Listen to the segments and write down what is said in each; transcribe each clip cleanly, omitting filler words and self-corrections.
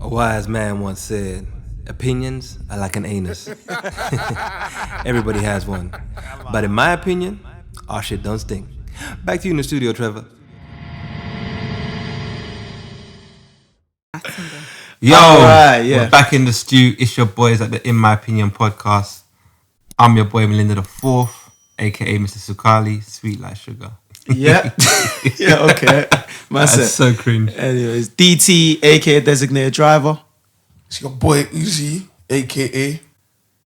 A wise man once said, opinions are like an anus. Everybody has one. But in my opinion, our shit don't stink. Back to you in the studio, Trevor. Yo, right, yeah. We're back in the stew. It's your boys at the In My Opinion podcast. I'm your boy Melinda the Fourth, aka Mr. Sukali, sweet like sugar. Yeah. Yeah, okay. That's so cringe. Anyways, DT, aka designated driver. It's your boy Uzi, aka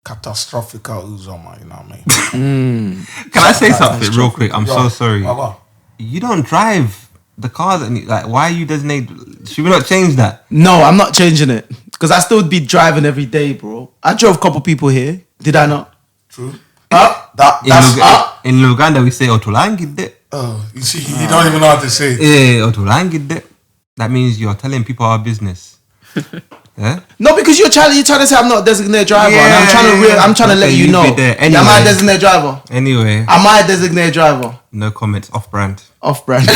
Catastrophical Uzoma, you know what I mean? Can I say something real quick? I'm so sorry. Wow. You don't drive the cars, and like, why are you designated? Should we not change that? No, I'm not changing it. Because I still be driving every day, bro. I drove a couple people here. Did I not? True. That's In Luganda, we say Otulangide. Oh, you see, you don't even know how to say it. Yeah, Otulangide. That means you're telling people our business. Yeah? No, because you're trying to say I'm not a designated driver, and I'm trying to let you know. Anyway. Am I a designated driver? Anyway, Am I a designated driver? no comments. Off-brand. Off-brand.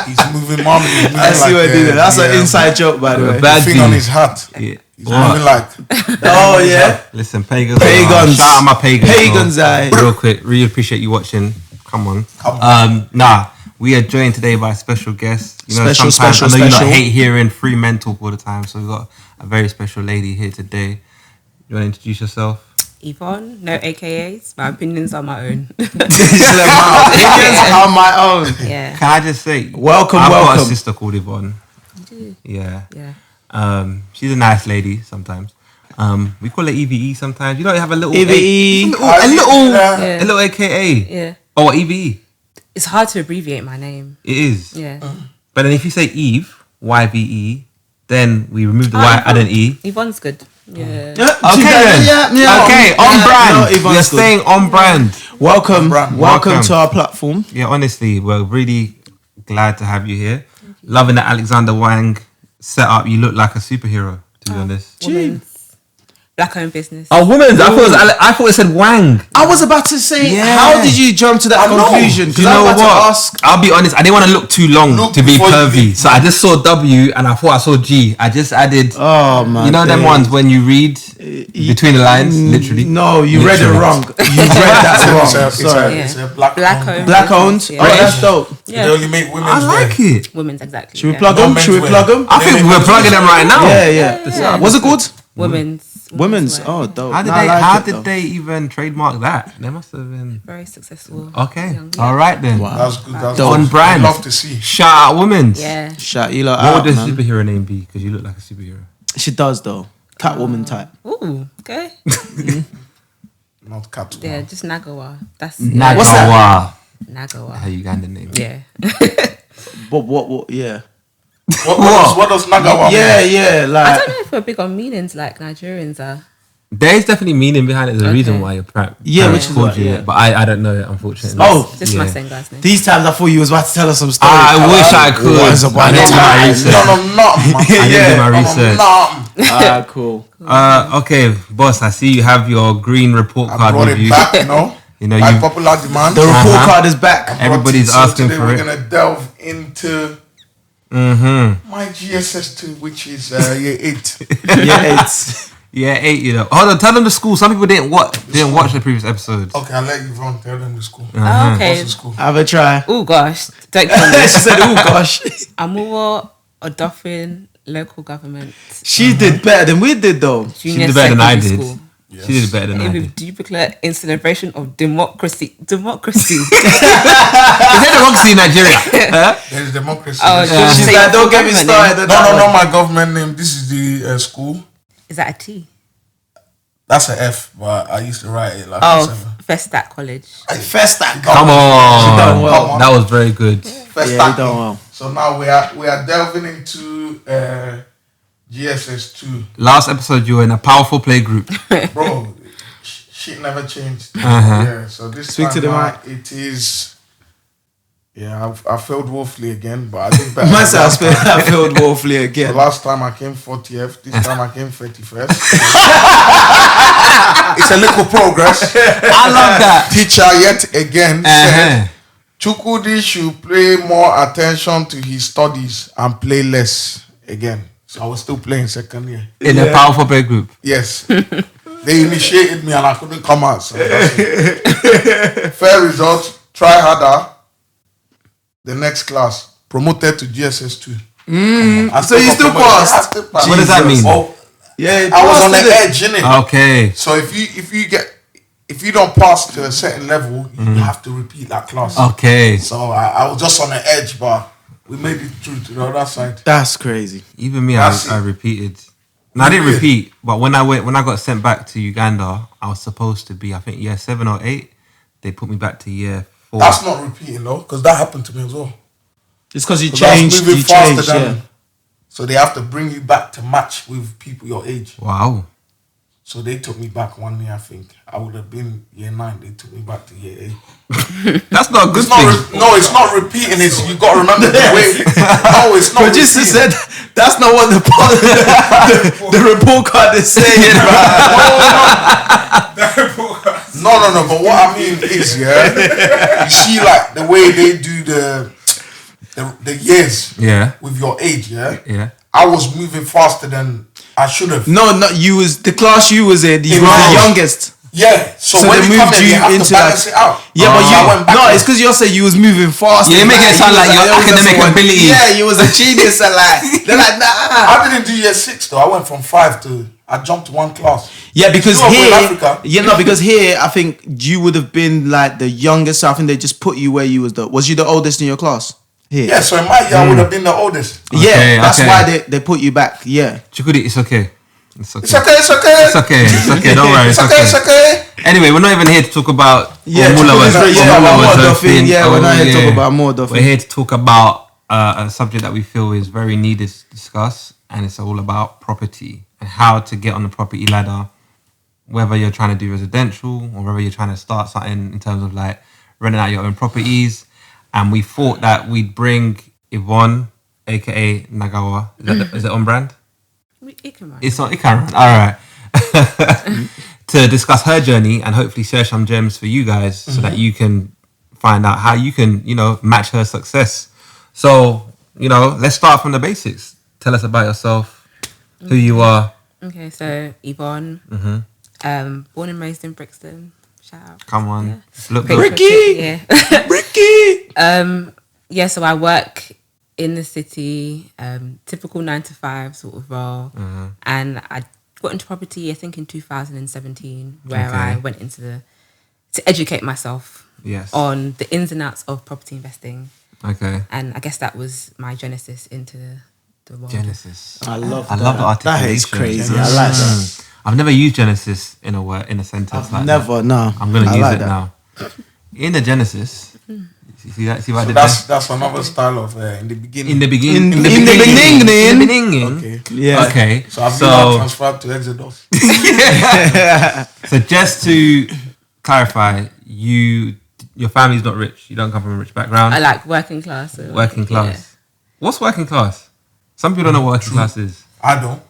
He's moving mommy. I see what I did there. That's an inside joke, by the way. Bad Thing on his hat. Yeah. He's moving like. Oh yeah. Listen, pagans. Pagans. Shout out my pagans. Pagans, aye. Real quick, really appreciate you watching. Come on. We are joined today by a special guest. You know, sometimes I know you not hate hearing free men talk all the time, so we've got a very special lady here today. You want to introduce yourself? Yvonne, no AKAs. My opinions are my own. My opinions are my own. Yeah. Can I just say, Welcome. I've got a sister called Yvonne. You do? Yeah. Yeah. She's a nice lady sometimes. We call her EVE sometimes. You know, you have a little EVE. a little AKA. Yeah. Oh, EVE. It's hard to abbreviate my name. It is. Yeah. But then if you say Eve, YVE, then we remove the Y, add an E. Yvonne's good. Yeah. Okay then. Yeah. Okay, on brand. No, Yvonne's We're staying on brand. Welcome Welcome. to our platform. Yeah, honestly, we're really glad to have you here. Loving the Alexander Wang setup. You look like a superhero, to be honest. Women's black-owned business. Oh, women's. I thought it said Wang. I was about to say, Yeah. how did you jump to that conclusion? Do you know I was what? about to ask. I'll be honest. I didn't want to look too long to be before you pervy, did. so I just saw W and I thought I saw G. I just added. Oh man, You know them ones when you read between the lines, literally. No, you read it Literally. wrong. You read that wrong. Sorry. It's a black Black-owned. Black owned. Yeah. Oh, that's dope. They Yeah. only make women's I like wear. it. Women's, exactly. Should we yeah. plug them? No Should we men's plug wear. them? I think we're plugging them right now. Yeah. What's it called? Women's. Oh, dope. How did Nah, I like how it, did though. they even trademark that? They must have been Very successful. okay. Young, yeah. All right then. Wow. That's good. That's Dope. On good. brand. I'd love to see. Shout out women's. Yeah. Shout you lot What out, would the man. superhero name be? Because you look like a superhero. She does though. Catwoman type. Ooh. Okay. Not Catwoman. Yeah. Just Nagawa. That's Nagawa. What's that? Nagawa. Her Ugandan name. Yeah. But what? Yeah. What does Nagawa mean? Yeah. I Like. don't know if we're big on meanings like Nigerians are. There is definitely meaning behind it. There's a reason why your Yeah, which is called what, you yeah. it, but I don't know it, unfortunately. Oh, Just Yeah. my same guy's name. these times I thought you was about to tell us some story. I wish I could. Once I upon a didn't do my time. research. I didn't do my research. Cool. Okay, boss, I see you have your green report I card brought with it you. back, you know. You know, By you popular demand. The report Uh-huh. card is back. Everybody's So asking today for we're it. gonna delve into Mm-hmm. my GSS2, which is year 8. Yeah, it's. Yeah, 8, you know. Hold on, tell them the school. Some people didn't watch the previous episodes. Okay, I'll let Yvonne tell them the school. Oh, okay. What's the school? Have a try. Oh gosh. Don't kill me. She said, "Oh gosh." Amuwo Odofin Local Government She did better than we did though. She Junior did better than I Secondary did. School. She did better than I With did. duplicate in celebration of democracy. Democracy. Is there democracy in Nigeria? Huh? There's democracy. Oh, no, She's Say like, your "Don't get me government started." no, my government name. This is the school. Is that a T? That's a F, but I used to write it like Oh, a 7. Festac College. Festac. Come done on. well. That was very good. Festac. Yeah, you done well. So now we are delving into GSS2. Last episode, you were in a powerful play group. Bro, shit never changed. Uh-huh. Yeah, so this Speak time to the now, it is. Yeah, I failed woefully again, but I did better. Myself, I failed woefully The again. last time I came 40th, this time I came 31st. It's a little progress. I love that. Teacher yet again Uh-huh. said Chukwudi should pay more attention to his studies and play less again. So I was still playing second year. In a powerful big group. Yes. They initiated me and I couldn't come out. So that's it. Fair result. Try harder. The next class. Promoted to GSS 2. So you still passed? What does that mean? Oh, Yeah, I was on the edge, innit? Okay. So if you don't pass to a certain level, you have to repeat that class. Okay. So I was just on the edge, but we made it through to the other side. That's crazy. Even me, That's I it. repeated. No, I didn't repeat, but when I got sent back to Uganda, I was supposed to be, I think, year 7 or 8. They put me back to year 4. That's not repeating though, because that happened to me as well. It's because you 'Cause I was changed. moving You faster changed, than yeah. them. So they have to bring you back to match with people your age. Wow. So they took me back 1 year, I think. I would have been year 9. They took me back to year 8. That's not a good It's not thing. no, it's not repeating. It's you got to remember the way. No, it's not. Producer repeating. said that's not what the report card is saying, No. But what I mean is, yeah, you see, like the way they do the years, Yeah. with your age, yeah. Yeah. I was moving faster than I should have. No, not you was the class you was in. You In were the my- youngest. Yeah. So So when they you come moved there, you you have into to balance that- it out. Yeah, but So I went no, backwards. it's because you're saying you was moving fast. Yeah, you make it sound like your academic ability. Yeah, you was a genius and like they're like nah. I didn't do year 6 though. I went from 5 to. I jumped 1 class. Yeah, because Still here, in Africa. because here I think you would have been like the youngest. So I think they just put you where you was. Was you the oldest in your class? Here. Yeah. So in my year, I would have been the oldest. Yeah, Okay, that's okay. why they put you back. Yeah. Chukudi, it's okay. It's okay. It's okay. It's okay. It's okay. It's okay. Don't worry. It's okay. It's okay. Anyway, we're not even here to talk about Yeah, Omula was we're not here to talk yeah. about more Duffy. We're here to talk about a subject that we feel is very needed to discuss, and it's all about property and how to get on the property ladder, whether you're trying to do residential or whether you're trying to start something in terms of like renting out your own properties. And we thought that we'd bring Yvonne, aka Nagawa. Is it on brand? It's not Ikaran. All right. To discuss her journey and hopefully share some gems for you guys so that you can find out how you can, match her success. So, let's start from the basics. Tell us about yourself, who you are. Okay, so Yvonne, born and raised in Brixton. Shout out. Come on. Yeah. Look Pretty good. Ricky! Yeah. Ricky. Yeah, so I work in the city, typical 9 to 5 sort of role. And I got into property, I think, in 2017, where Okay. I went to educate myself Yes. on the ins and outs of property investing. Okay. And I guess that was my genesis into the world. Genesis. I love I love the articulation. That is crazy. I like that. I've never used Genesis in a sentence like that. Never, no. I'm gonna I use like it that. now. In the Genesis, see that? See what I So did that's another style of in the beginning. there? In the beginning. In the beginning. In the beginning. Okay. Yeah. Okay. So I've been now transferred to Exodus. So just to clarify, your family's not rich. You don't come from a rich background. I like working class. So Working class. yeah. What's working class? Some people don't know what working class is. I don't.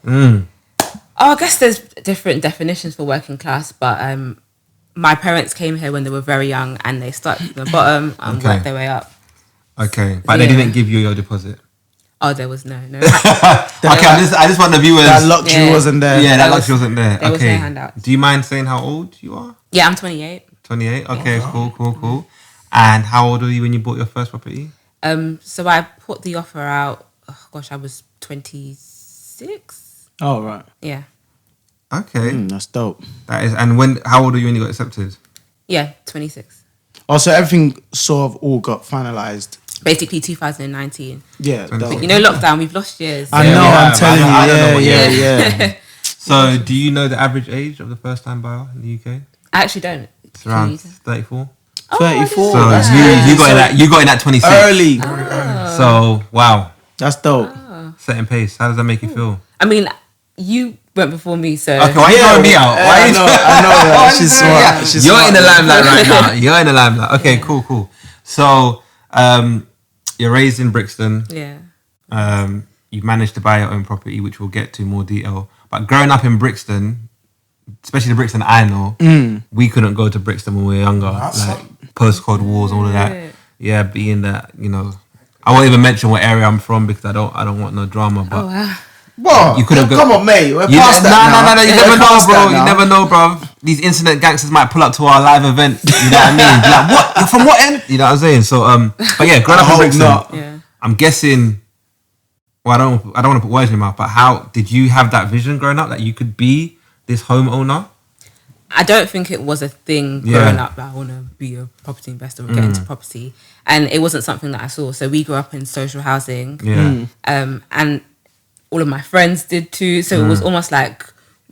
Oh, I guess there's different definitions for working class, but my parents came here when they were very young and they started from the bottom and Okay. worked their way up. Okay, but they Yeah. didn't give you your deposit. Oh, there was no. Okay, I just want the viewers. That luxury Yeah. wasn't there. Yeah, that There was- luxury wasn't there. there was no Okay. handout. Do you mind saying how old you are? Yeah, I'm 28. 28. Okay, cool. And how old were you when you bought your first property? So I put the offer out. Oh, gosh, I was 26. Oh, right. Yeah. Okay, That's dope. that is. And when? How old were you when you got accepted? Yeah, 26. Also, everything sort of all got finalized. Basically 2019. Yeah, But dope. You know, lockdown, we've lost years. I know, Yeah, I'm telling I don't know you. what Yeah, year. yeah. So, do you know the average age of the first-time buyer in the UK? I actually don't. It's around Can you- 34. Oh, 34. So that's you got in at 26. early. So wow, That's dope. setting pace. How does that make you feel? I mean, you went before me, so Okay, why are you throwing me out? Why are I you know that. She's smart. She's You're smart. in the limelight right now. You're in the limelight. Okay, cool. So, you're raised in Brixton. yeah. You've managed to buy your own property, which we'll get to in more detail. But growing up in Brixton, especially the Brixton I know, we couldn't go to Brixton when we were younger, like post-Cold Wars, all of that. Yeah, being that I won't even mention what area I'm from because I don't want no drama. But Oh wow. What? You could have Come on, mate. We're You past that now. No. You We're never know, past bro. that You now. never know, bro. These internet gangsters might pull up to our live event. You know what I mean? Be like, what? You're from what end? You know what I'm saying? So, but yeah, growing up in hope Brixton, not. Yeah. I'm guessing. Well, I don't want to put words in your mouth, but how did you have that vision growing up that you could be this homeowner? I don't think it was a thing growing up that I want to be a property investor or get into property, and it wasn't something that I saw. So we grew up in social housing, Yeah. and all of my friends did too. So it was almost like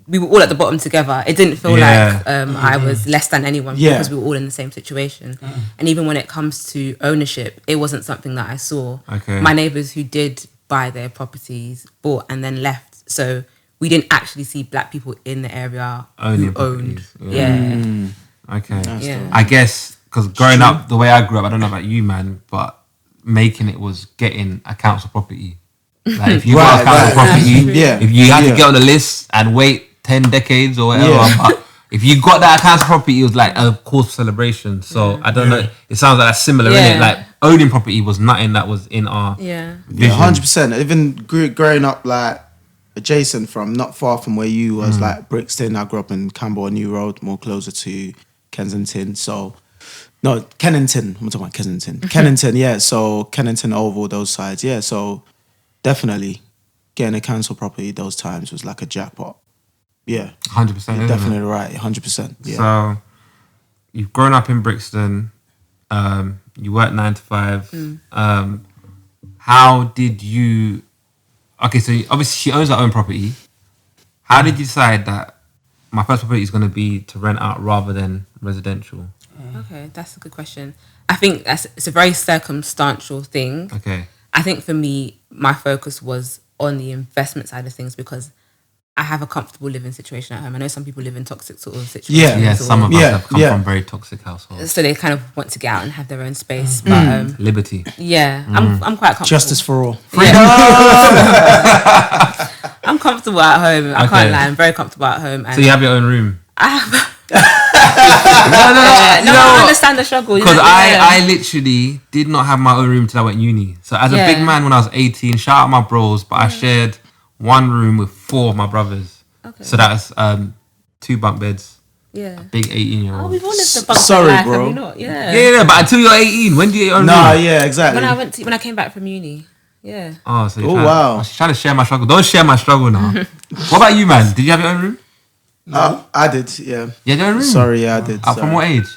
we were all at the bottom together. It didn't feel like I was less than anyone because we were all in the same situation. And even when it comes to ownership, it wasn't something that I saw. Okay. My neighbours who did buy their properties bought and then left. So we didn't actually see black people in the area Owning who owned. properties. Yeah. Okay. Yeah. I guess because growing up the way I grew up, I don't know about you, man, but making it was getting a council property. Like if you got a council property, Yeah. if you had to get on the list and wait 10 decades or whatever, but if you got that council property, it was like a cause for celebration. So I don't know. It sounds like that's similar, innit? Like owning property was nothing that was in our Yeah. vision. 100%. Even growing up like adjacent from, not far from where you was, like Brixton. I grew up in Campbell New Road, more closer to Kensington. So, no, Kennington. I'm talking about Kensington. Kennington, yeah. So Kennington Oval, those sides, yeah. So definitely getting a council property those times was like a jackpot. Yeah, 100%. you're definitely right. 100%. Yeah. So you've grown up in Brixton. You work 9 to 5. How did you? Okay, so obviously she owns her own property. How did you decide that my first property is going to be to rent out rather than residential? Okay, that's a good question. I think it's a very circumstantial thing. Okay. I think for me, my focus was on the investment side of things because I have a comfortable living situation at home. I know some people live in toxic sort of situations. Yeah, some of us Yeah, have come yeah. from very toxic households. So they kind of want to get out and have their own space. But Liberty. yeah, I'm quite comfortable. Justice for all. I'm comfortable at home. I Okay. can't lie. I'm very comfortable at home. And So you have your own room? I have. You know I what? understand the struggle. Because I literally did not have my own room till I went uni. So as a big man when I was 18, shout out my bros, but I shared one room with 4 of my brothers. Okay. So that's 2 bunk beds, Yeah. big 18-year-old. Oh, we've all lived the bunk Sorry, life, bro. have we not? Yeah. Yeah, but until you're 18, when do you get your own Nah, room? yeah, exactly. When I came back from uni. Yeah. Oh, so you're Oh, trying, wow. she's trying to share my struggle. Don't share my struggle now. What about you, man? Did you have your own room? I did, yeah. You had your own room? Sorry, yeah, I did. From sorry. what age?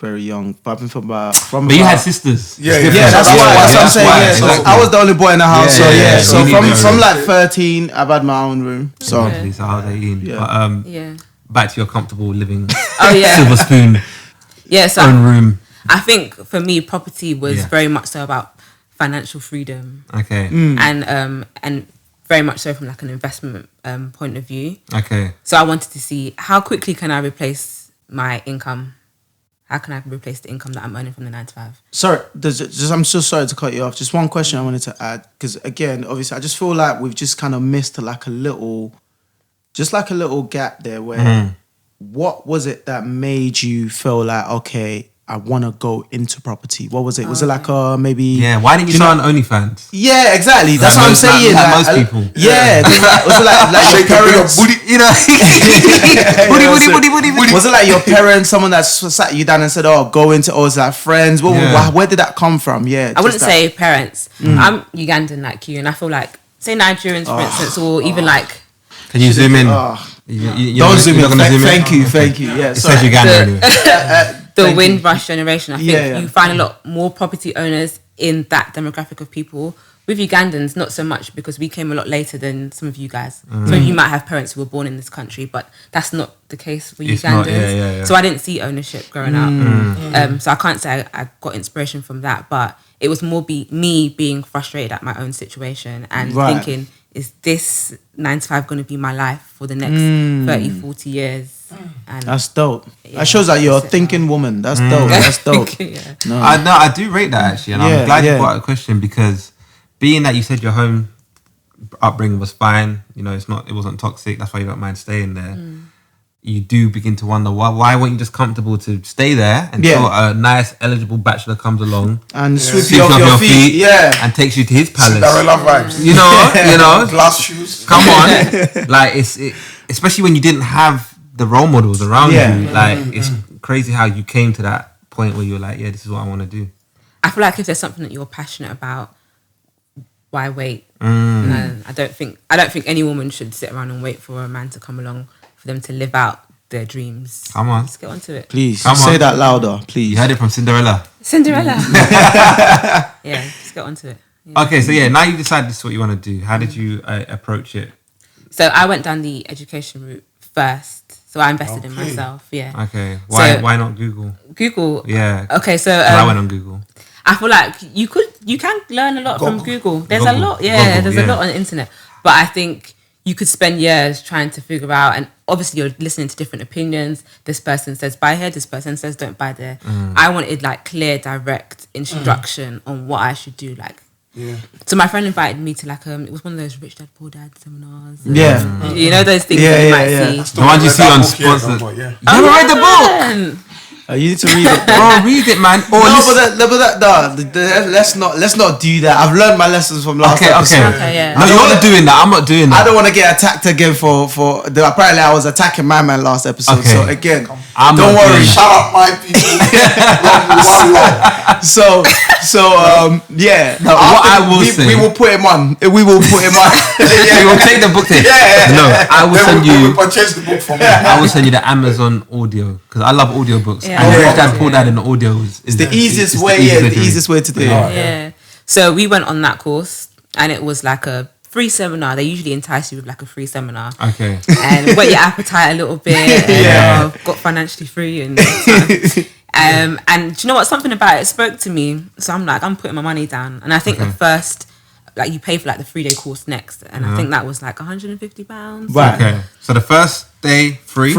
Very young. But I've been from But you about- had sisters. Yeah, It's yeah. different. Yeah, that's why. That's what I'm saying. why, Yeah, so exactly. I was the only boy in the house. Yeah, so yeah, yeah, yeah. so You need from your from room. like 13, I've had my own room. So Exactly, so I was 18. Yeah. But Yeah. back to your comfortable living Oh yeah. silver spoon Yeah. So own room. I think for me, property was Yeah. very much so about financial freedom Okay. and very much so from like an investment point of view. Okay. So I wanted to see how quickly can I replace my income. How can I replace the income that I'm earning from the 9 to 5? sorry, I'm so sorry to cut you off. Just one question I wanted to add, because again, obviously, I just feel like we've just kind of missed like a little gap there. Where what was it that made you feel like, okay, I want to go into property? What was it? Was it like maybe? Yeah, why didn't you start on OnlyFans? Yeah, exactly. That's Like what I'm most- saying. like most people. Yeah. Was it like your Shake your parents? booty. You know? Booty. Was it like your parents, someone that sat you down and said, "Oh, go into," or was that friends? Where did that come from? Yeah, I wouldn't just that- say parents. I'm Ugandan like you, and I feel like, say Nigerians, for instance, or even like Can you zoom in? Oh. You Don't zoom in. You're gonna zoom in? Thank you. Yeah, It sorry. says Uganda The- anyway. the Thank you. Windrush generation. I think Yeah. you find a lot more property owners in that demographic of people. With Ugandans, not so much because we came a lot later than some of you guys. Some of you might have parents who were born in this country, but that's not the case for It's Ugandans. not, yeah. So I didn't see ownership growing up. So I can't say I got inspiration from that, but it was more me being frustrated at my own situation and Right. thinking, is this 9 to 5 going to be my life for the next 30, 40 years? And That's dope. Yeah, That shows that you're a that's it, thinking woman. That's dope. That's dope. yeah. No. I do rate that actually, and Yeah, I'm glad yeah. you brought up the question because being that you said your home upbringing was fine, you know, it wasn't toxic. That's why you don't mind staying there. you do begin to wonder why weren't you just comfortable to stay there until a nice eligible bachelor comes along and sweep you off your feet, and takes you to his palace. Cinderella vibes. You know, glass shoes. Come on, like especially when you didn't have the role models around you. Like it's crazy how you came to that point where you're like, yeah, this is what I want to do. I feel like if there's something that you're passionate about, why wait? And I don't think any woman should sit around and wait for a man to come along for them to live out their dreams. Come on. Let's get onto it. Please, say that louder, please. You heard it from Cinderella. Yeah, let's get onto it. Yeah. Okay, so now you decide this is what you want to do. How did you approach it? So I went down the education route first. So I invested in myself. Yeah. Okay. Why not Google? Google. Yeah. Okay, so I went on Google. I feel like you can learn a lot from Google. There's a lot. Yeah, there's a lot on the internet. But I think you could spend years trying to figure out, and obviously you're listening to different opinions. This person says buy here, this person says don't buy there. I wanted like clear, direct instruction on what I should do. Like, so my friend invited me to like it was one of those Rich Dad Poor Dad seminars. You know those things that you might see. The ones you see on sponsored. You never read the book. You need to read it, bro. Read it, man. Let's not do that. I've learned my lessons from last episode. Okay, yeah. No, you're not doing that. I'm not doing that. I don't want to get attacked again for apparently I was attacking my man last episode. So again, don't worry. Shout out my people. What I will say, we will put him on. We will put him on. We will take the book. No, I will send you. Purchase the book for me. I will send you the Amazon audio because I love audiobooks. Yeah. And Rich Dad Poor Dad in the audio is the easiest way. The easiest way to do it. Yeah. So we went on that course, and it was like a free seminar. They usually entice you with like a free seminar. Okay. And whet your appetite a little bit. And, got financially free and. And do you know what? Something about it spoke to me. So I'm like, I'm putting my money down. And I think the first, like, you pay for like the 3-day course next, and I think that was like £150. Right. Okay. So the first day free.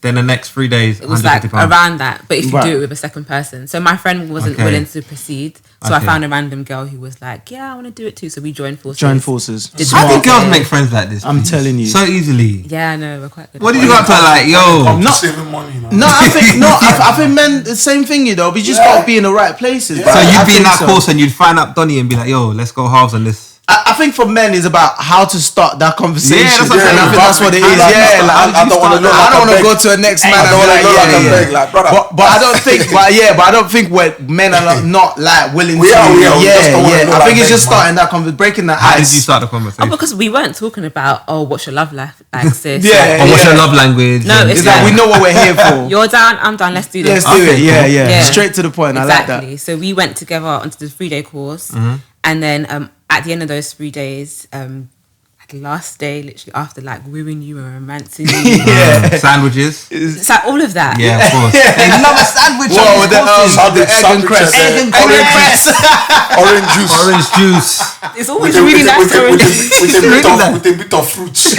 Then the next 3 days, it was like £150. around that, but if you do it with a second person. So my friend wasn't willing to proceed, so I found a random girl who was like, yeah, I want to do it too. So we joined forces. How do girls make friends like this? I'm telling you, so easily. Yeah, I know, we're quite good. What did you got to like, yo? Not saving money. I think men the same thing, you know. But you just gotta be in the right places. So you'd be in that course and you'd find up Donnie and be like, yo, let's go halves on this. I think for men it's about how to start that conversation. Yeah, that's I think that's what it is. I don't want to go to the next man and be like, but I don't think, but I don't think when men are not like willing to. I think it's just starting that conversation, breaking that How ice. did you start the conversation? Oh, because we weren't talking about what's your love life like, sis. Or what's your love language? No, it's like we know what we're here for. You're down, I'm down. Let's do this. Let's do it. Yeah. Straight to the point. Exactly. I like that. So we went together onto the 3-day course, and then at the end of those 3 days, at the last day, literally after like wooing you and romancing you, Sandwiches. it's like all of that. Yeah, of course. They love a sandwich. Whoa, the egg and cress. Orange juice. Orange juice. It's always really nice orange juice. With a bit of fruits.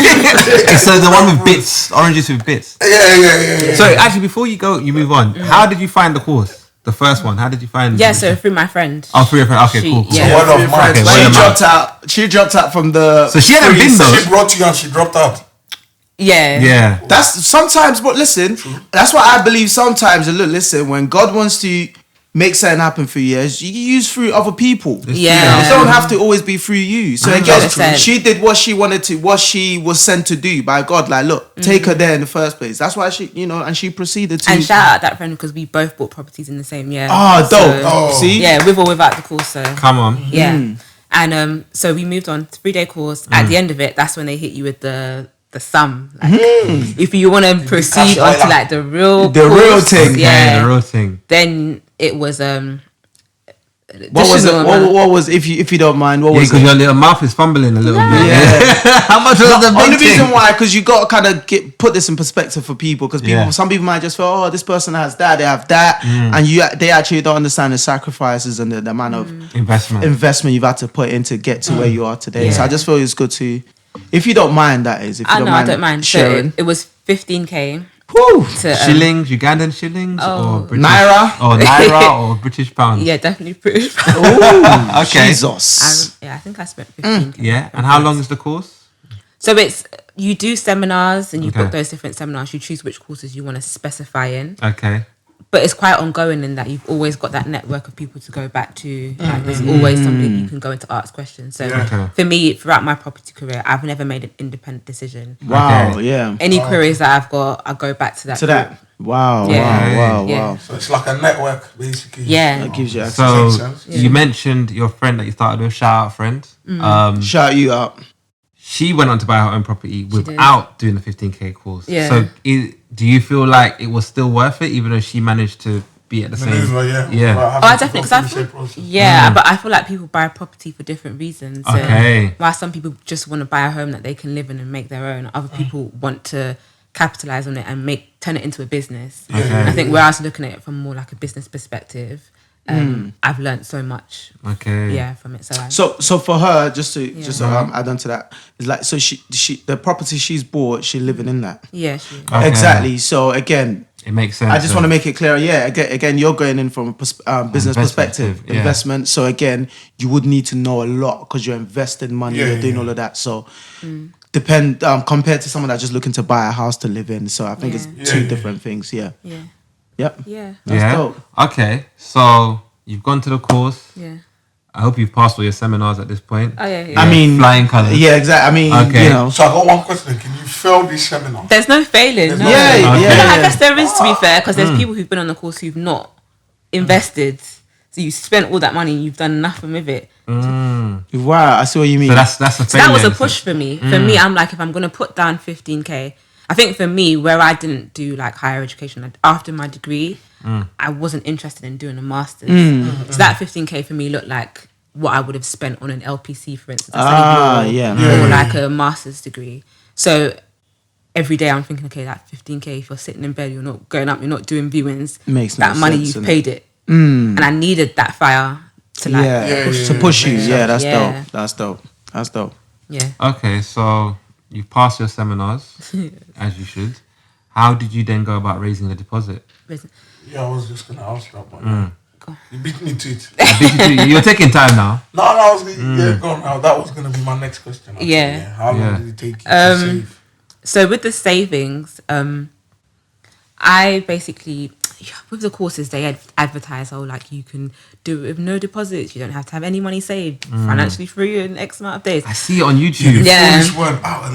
So the one with bits, oranges with bits. Yeah. So actually, before you move on. How did you find the course? The first one. How did you find? Yeah, so through my friend. Oh, through your friend. Okay, cool. Yeah. Word of mouth. Okay, She dropped out from the. So she hadn't been though. She brought you and she dropped out. Yeah. That's sometimes, but listen, that's what I believe sometimes. And look, listen, when God wants to make something happen for you, you use through other people. Yeah. It don't have to always be through you. So again, 100%. she did what she wanted to, what she was sent to do by God. Like, look, take her there in the first place. That's why she, and she proceeded to. And shout out that friend because we both bought properties in the same year. Oh, dope. See? Yeah, with or without the course. So. Come on. Yeah. And so we moved on, 3-day course. At the end of it, that's when they hit you with the sum. Like, if you want to proceed on to like the real thing. Yeah, the real thing. Then it was what was it? What was if you don't mind? What was it? Because your little mouth is fumbling a little bit. Yeah. How much was the only big reason thing? why? Because you got to kind of put this in perspective for people. Because some people might just feel, oh, this person has that, they have that, and they actually don't understand the sacrifices and the amount of investment you've had to put in to get to where you are today. Yeah. So I just feel it's good to, if you don't mind, that is. If you I don't mind sharing. So it was 15k. Woo! Shillings, Ugandan shillings, or British, Naira, or British pounds. Yeah, definitely British. Okay. Jesus. I think I spent 15k. Yeah, and how long is the course? So it's You do seminars and you book those different seminars. You choose which courses you want to specify in. Okay. But it's quite ongoing in that you've always got that network of people to go back to. Like, there's always somebody you can go in to ask questions. So for me, throughout my property career, I've never made an independent decision. Wow, yeah. Any queries that I've got, I go back to that. Wow, wow. So it's like a network, basically. Yeah. That gives you access. So you mentioned your friend that you started with, shout out friend. Shout you out. She went on to buy her own property without doing the 15K course. Yeah. So do you feel like it was still worth it, even though she managed to be at the same? Yeah. I definitely. But I feel like people buy property for different reasons. So while some people just want to buy a home that they can live in and make their own, other people want to capitalize on it and turn it into a business. I think where I was looking at it from more like a business perspective, I've learned so much. From it. So for her, just to add on to that, it's like, so she the property she's bought, she's living in that. Yeah, she. Exactly. So again, it makes sense. I just want to make it clear. Yeah, again, you're going in from a business perspective, investment. So again, you would need to know a lot because you're investing money, you're doing all of that. So compared to someone that's just looking to buy a house to live in. So I think it's two different things. Yeah. Yep. Yeah. That's dope. Okay, so you've gone to the course. Yeah. I hope you've passed all your seminars at this point. Oh yeah. I mean, flying colours. Yeah, exactly. I mean, you know. So I got one question. Can you fail this seminar? There's no failing. No. I guess there is, to be fair, because there's people who've been on the course who've not invested. So you spent all that money and you've done nothing with it. Wow, I see what you mean. So that's a failure. So that was a push for me. For me, I'm like, if I'm going to put down 15K, I think for me, where I didn't do like higher education, after my degree, I wasn't interested in doing a master's. So that 15K for me looked like what I would have spent on an LPC, for instance, or like a master's degree. So every day I'm thinking, okay, that 15K, if you're sitting in bed, you're not going up, you're not doing viewings, makes that no money sense, you've paid it. And I needed that fire to like push you. Yeah, that's dope. That's dope. Yeah. Okay, so you've passed your seminars, as you should. How did you then go about raising the deposit? Yeah, I was just going to ask that, but you beat me to it. You're taking time now. No, I was go on now. That was going to be my next question. Actually. Yeah. How long did it take you to save? So with the savings, I basically, with the courses, they advertise, like you can do it with no deposits. You don't have to have any money saved. Financially free in X amount of days. I see it on YouTube. Yeah.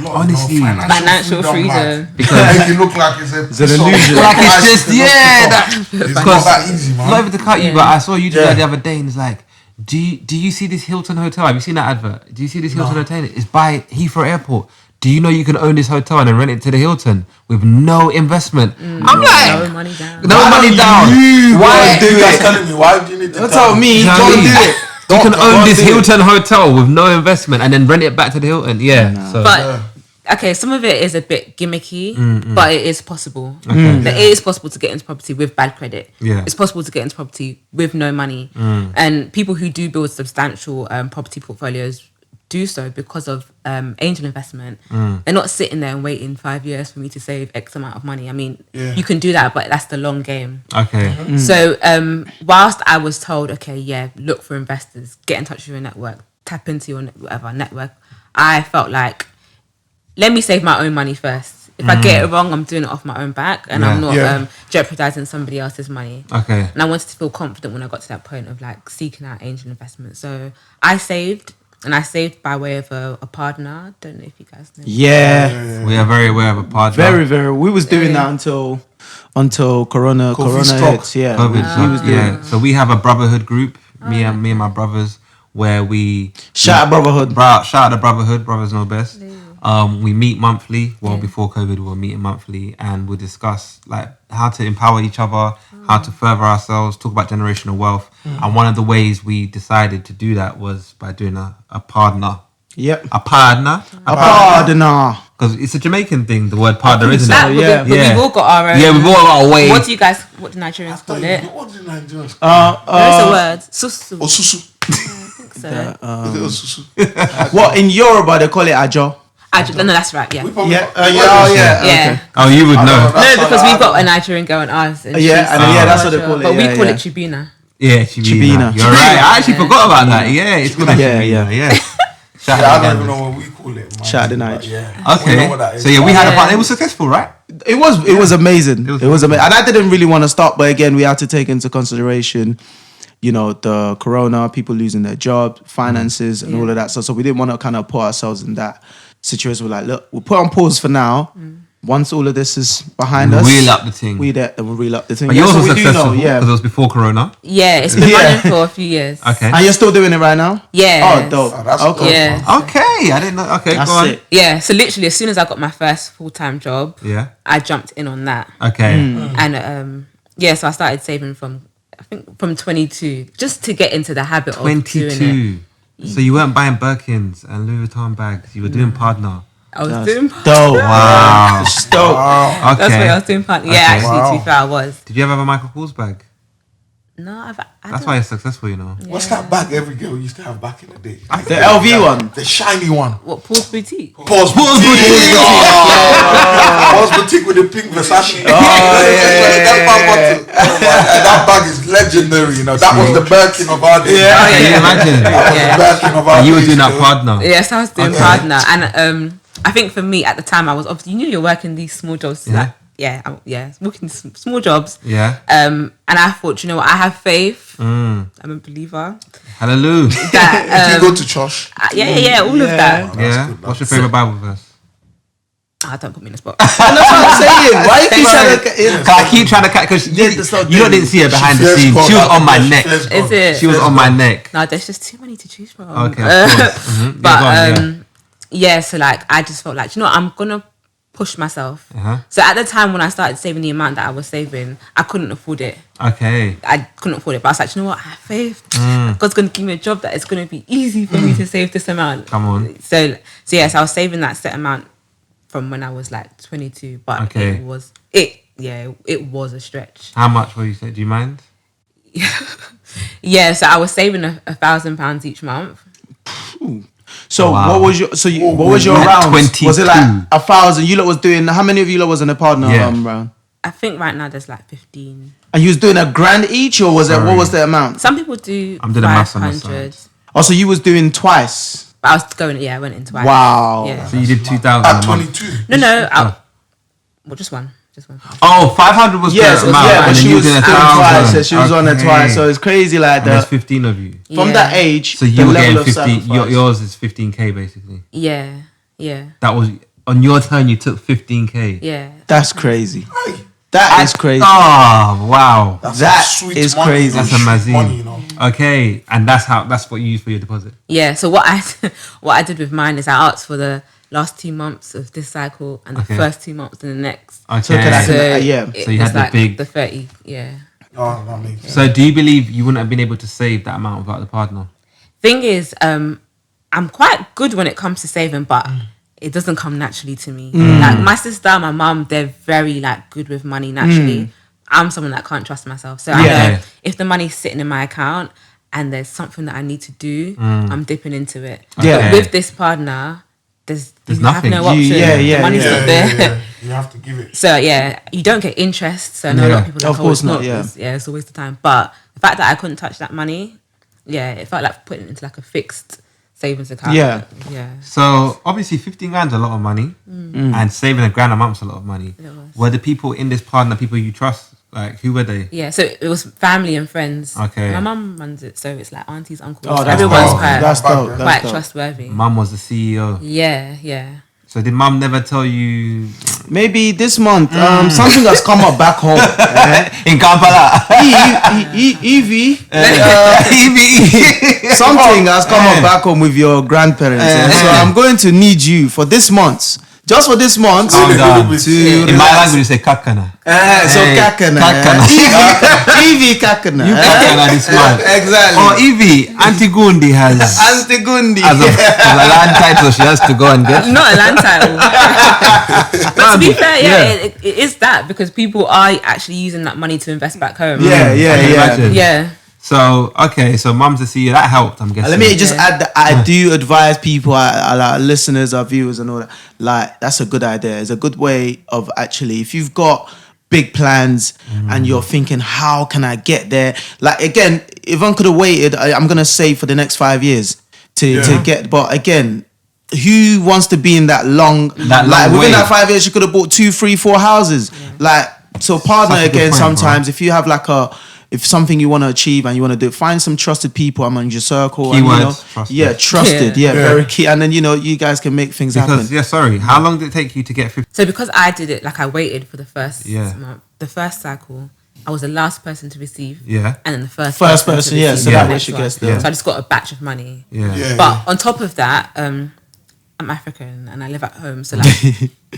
Honestly, financial freedom. Because make it look like it's an illusion. Like it's just, it's not that easy, man. Not even to cut you, but I saw a YouTube guy the other day and it's like, do you see this Hilton hotel? Have you seen that advert? Do you see this Hilton hotel? It's by Heathrow Airport. Do you know you can own this hotel and then rent it to the Hilton with no investment? I'm like, no money down. No money down. Why do it? Telling me, why do you need to tell me? Don't do it. You can own this Hilton hotel with no investment and then rent it back to the Hilton. But okay, some of it is a bit gimmicky, but it is possible. It is possible to get into property with bad credit. It's possible to get into property with no money. And people who do build substantial property portfolios do so because of angel investment. They're not sitting there and waiting 5 years for me to save X amount of money. I mean, you can do that, but that's the long game. Okay. So whilst I was told, okay, look for investors, get in touch with your network, tap into your network, I felt like, let me save my own money first. If I get it wrong, I'm doing it off my own back and I'm not jeopardizing somebody else's money. Okay. And I wanted to feel confident when I got to that point of like seeking out angel investment. So I saved. And I saved by way of a partner. Don't know if you guys know. Yeah. We are very aware of a partner. Very, very. We was doing that until Corona hit. Yeah. COVID So we have a brotherhood group, me and my brothers, where we shout out brotherhood. Shout out the brotherhood. Brothers know best. We meet monthly. Well, before COVID, we were meeting monthly, and we discuss like how to empower each other, how to further ourselves, talk about generational wealth. And one of the ways we decided to do that was by doing a partner. Yep. A partner. Because it's a Jamaican thing, the word partner, isn't it? But we've all got our own. Yeah, we've all got our way. What do Nigerians call it? What do Nigerians call it? There's a word. Susu. Susu. I think So. What in Yoruba they call it ajo? No, that's right. Yeah. Okay. Oh, you would know. No, because we've got a Nigerian girl and ours. And that's what they call it. But we call it Chibina. Yeah, Chibina. You're right. I actually forgot about that. Yeah, it's called Chibina. Yeah. I don't even know what we call it. Shout the night. Yeah. Okay. We know what that is. So yeah, we had a partner. It was successful, right? It was amazing. It was amazing. And I didn't really want to stop, but again, we had to take into consideration, the corona, people losing their job, finances, and all of that. So we didn't want to kind of put ourselves in that situation. We're like, look, we'll put on pause for now. Once all of this is behind us, Reel up the thing. We'll reel up the thing. But yours was what we do successful know, because it was before Corona. Yeah, it's been running for a few years. Okay. And you're still doing it right now? Yeah. Oh, dope. Oh, that's okay. Yeah. Okay, I didn't know. Okay, That's go on. it. Yeah, so literally as soon as I got my first full-time job, Yeah. I jumped in on that. Okay. And so I started saving from 22 just to get into the habit of doing it. 22. So you weren't buying Birkins and Louis Vuitton bags. You were doing partner. I was doing Dope. Wow. Dope. Okay. That's what I was doing partner. Yeah, Okay. actually, to be fair, I was. Did you ever have a Michael Kors bag? No, That's why you're successful, you know. What's that bag every girl used to have back in the day? The LV one. The shiny one. What, Paul's Boutique? Pause boutique. Pause boutique with the pink Versace. That bag is legendary. That was the Birkin of our day. Can you imagine? That was the Birkin of our And you were days, doing that partner. Yes, I was doing partner. And I think for me at the time, I was obviously, you're working these small jobs. Yeah. Working small jobs. Yeah. And I thought, I have faith. I'm a believer. Hallelujah. That, Did you go to church? all of that. Yeah. What's your favorite Bible verse? Don't put me in the spot. That's what I'm saying. Why you keep trying to... I keep trying to catch because you didn't see her behind the scenes. She was on my neck. Is it? She was on my neck. No, there's just too many to choose from. Okay, of course. Mhm. But so I just felt like, I'm gonna push myself. So at the time when I started saving the amount that I was saving, I couldn't afford it. Okay. I couldn't afford it, but I was like, I have faith. God's gonna give me a job that it's gonna be easy for me to save this amount. Come on. So yes, I was saving that set amount from when I was like 22, but it was a stretch. How much were you saying? Do you mind? Yeah, so I was saving £1,000 each month. So Wow. what was your Like rounds? 22. Was it like 1,000? You lot was doing, how many of you lot was in a partner Yeah. round? I think right now there's like 15. And you was doing £1,000 each, or was it, what was the amount? Some people do I'm doing the maths on the 500. side. Oh, so you was doing twice. But I was I went into twice. Wow. Yeah. So you did 2,000 At a month. 22. No, well, just one. Oh, 500 was Yes, the amount, but and then she you was did doing 1,000. twice. So she was on it Okay. twice. So it's crazy like And there's that. 15 of you. From Yeah. that age, So the you were level getting of 50. sacrifice. Yours is 15k basically. Yeah. That was on your turn. You took 15k. Yeah. That's crazy. Hey, That is crazy. Oh wow. that's That sweet is money. crazy. That's amazing. Money, Okay, and that's what you use for your deposit. Yeah. So what I did with mine is I asked for the last 2 months of this cycle and the Okay. first 2 months in the next. Okay. So can I- So yeah. So you had it's the big- the 30. Yeah. Oh, that makes sense. So do you believe you wouldn't have been able to save that amount without the partner? Thing is, I'm quite good when it comes to saving, but it doesn't come naturally to me. Like my sister, my mum, they're very like good with money naturally. I'm someone that can't trust myself, so I Yeah. know if the money's sitting in my account and there's something that I need to do, I'm dipping into it. Yeah. But with this partner, there's nothing. Have no option. yeah, the money's yeah. not there. Yeah. You have to give it. So yeah, you don't get interest. So I know a lot of people are Of like, course it's not, yeah. it's a waste of time. But the fact that I couldn't touch that money, it felt like putting it into like a fixed savings account. Yeah. Yeah. So obviously 15 grand's a lot of money, and saving £1,000 a month's a lot of money. It was. Were the people in this partner people you trust? Like who were they? Yeah, so it was family and friends. Okay. My mum runs it, so it's like aunties, uncles. Oh, that's everyone's dope. quite, That's dope. That's quite dope. trustworthy. Mum was the CEO. Yeah. So did mum never tell you Maybe this month, something has come up back home. in Kampala? Evie, EBE. something has come up back home with your grandparents. So I'm going to need you for this month. Just for this month. Calm down. To In my language, you say kakana. So Hey, kakana. kakana. Evie kakana. You kakana this month. Exactly. Oh, Evie, Auntie Gundi has Auntie Gundi. as a land title, she has to go and get. Not a land title. But to be fair, it is that because people are actually using that money to invest back home. Yeah. Imagine. Yeah. So okay, so mum's the CEO. That helped, I'm guessing. Let me just add that I do advise people, our listeners, our viewers, and all that. Like, that's a good idea. It's a good way of actually, if you've got big plans and you're thinking, how can I get there? Like, again, Yvonne could have waited. I'm gonna save for the next 5 years. to get. But again, who wants to be in that long within that 5 years, you could have bought 2, 3, 4 houses. So partner again. Sometimes if you have if something you want to achieve and you want to do it, find some trusted people among your circle. Keywords, trusted. Very key. And then you guys can make things happen. How long did it take you to get 50? So because I did it, I waited for the first month, the first cycle. I was the last person to receive. Yeah. And then the first person. So that way she gets there. So I just got a batch of money. Yeah. But on top of that, I'm African and I live at home. So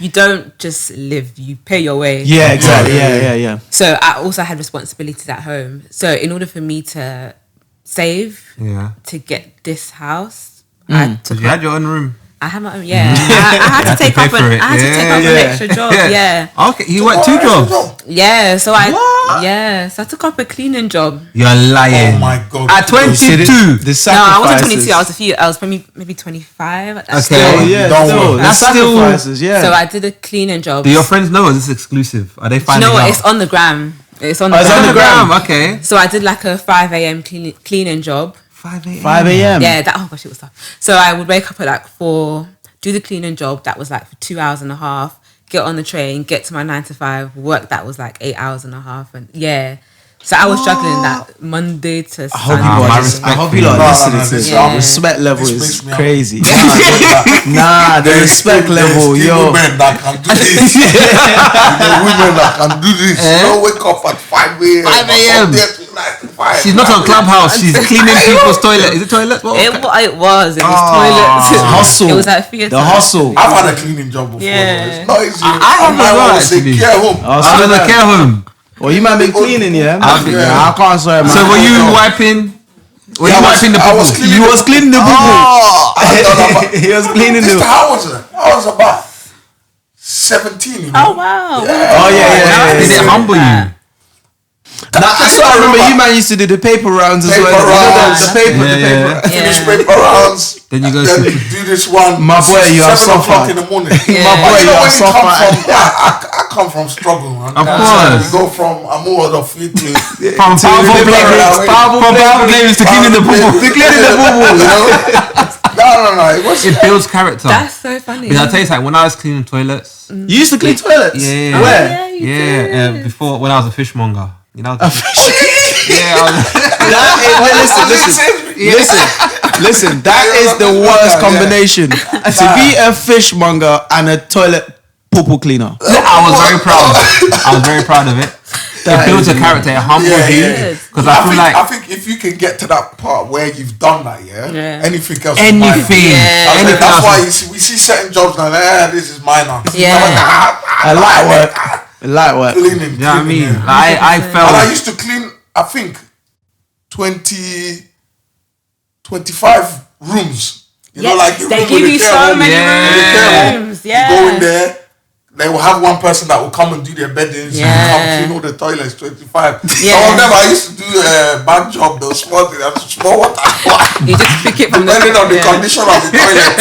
you don't just live, you pay your way. Yeah, exactly. Yeah. So I also had responsibilities at home. So in order for me to save to get this house, you had your own room. I had my own, I had to take up an extra job. Yeah. Okay, you worked 2 jobs. Yeah, so I took up a cleaning job. You're lying. Oh my God. At 22. I wasn't 22. I was maybe 25 at that Okay. That's sacrifices. Yeah. So I did a cleaning job. Do your friends know? Is this exclusive? Are they finding out? It's on the gram. It's on the gram. Okay. So I did a 5 a.m. cleaning job. 5 a.m. 5 a.m. Yeah, it was tough. So I would wake up at 4, do the cleaning job that was for 2 hours and a half, get on the train, get to my 9 to 5, work that was 8 hours and a half, and so I was struggling that Monday to Sunday. I hope you lot listening to this. The respect level is crazy. The respect level, yo. Women that can do this. Women that can do this. Don't wake up at 5 a.m. 5 a.m. She's not on Clubhouse. She's cleaning people's toilet. Is it toilet? It was toilets. Hustle. It was at theatre. The hustle. I've had a cleaning job before. It's not easy. I have a care home. I was in a care home. Well, you might be cleaning, I can't say, man. So were you wiping? I was cleaning. You was cleaning the boo. He was cleaning the. How was it? I was about 17. Oh wow. Did it humble you? I remember you man used to do the paper rounds as well. The paper. Finish paper rounds. Then you go do this one. My boy, you are 7 o'clock in the morning. My boy, you are suffer. I come from struggle, man. Of course. You go from Amor of it to from powerful players to cleaning the boo-boo. No. It builds character. That's so funny. Because I'll tell you something, when I was cleaning toilets. You used to clean toilets? Yeah. Where? Yeah. Before, when I was a fishmonger. You know? Listen. That is the worst combination. To be a fishmonger and a toilet poo cleaner. I was very proud of it. It builds a character, it humbles you. Because I think if you can get to that part where you've done that, anything else. That's why we see certain jobs now. This is minor. Light work. Cleaning. You know what I mean? I felt. And I used to clean, I think, 25 rooms. They give you so many rooms. You go in there. They will have one person that will come and do their beddings and come clean all the toilets. 25. Some of them I used to do a bad job. Those small things. Small water. You just pick it from depending on the condition of the toilet.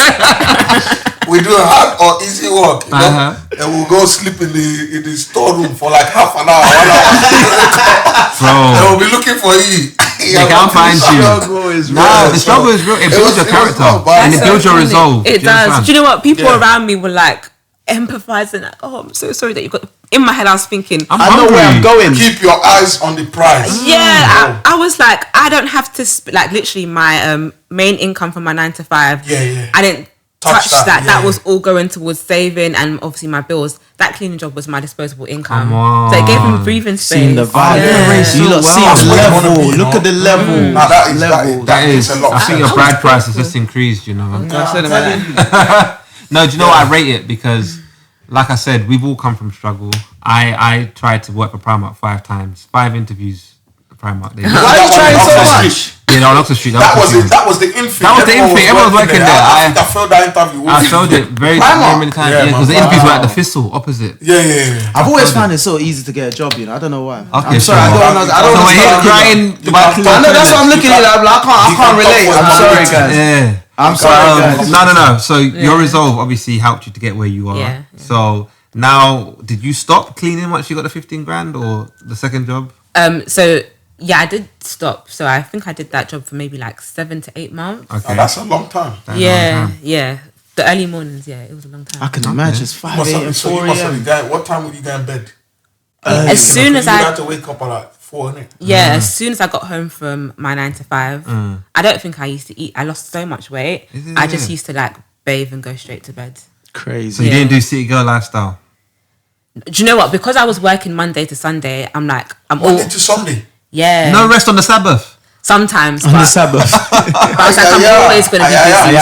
We do hard or easy work, and we'll go sleep in the storeroom for half an hour, 1 hour. They will be looking for you. They can't find you. The struggle is real. It builds your character and it builds your resolve. It does. Do you know what? People around me were empathizing. I'm so sorry that you got. In my head, I was thinking, I know where I'm going. Keep your eyes on the prize. Yeah, I was I don't have to literally my main income from my 9 to 5. I didn't touch that. That was all going towards saving and obviously my bills. That cleaning job was my disposable income. So it gave me breathing space. Seeing the vibe. You lot see the level. Look at the level. That is a lot. I think your bride price has just increased, you know. No, do you know what I rate it? Because, like I said, we've all come from struggle. I tried to work for Primark 5 times. 5 interviews for Primark. Why are you trying so much? Yeah, on Oxford Street. That was the infield. Everyone was working there. I failed that interview. I failed it very many times. Yeah, because the interviews were at the Thistle opposite. Yeah. I've always found it so easy to get a job. I don't know why. Okay, I'm sorry. I don't know. So we're here crying. I know that's what I'm looking at. I can't relate. I'm sorry, guys. Yeah. I'm sorry, guys. No. So your resolve obviously helped you to get where you are. Yeah. So now, did you stop cleaning once you got the 15 grand or the second job? So Yeah, I did stop. So I think I did that job for maybe like 7 to 8 months. Okay. Oh, that's a long time. Yeah. The early mornings, it was a long time. I can imagine. It's 5 a.m. 4 a.m. What time would you go in bed? As soon as you had to wake up at like 4, innit? Yeah, as soon as I got home from my 9 to 5, I don't think I used to eat. I lost so much weight. I just used to like bathe and go straight to bed. Crazy. So you didn't do city girl lifestyle? Do you know what? Because I was working Monday to Sunday, I'm Monday to Sunday? Yeah. No rest on the Sabbath? Sometimes. On the Sabbath. But I was like, I'm always going to be busy.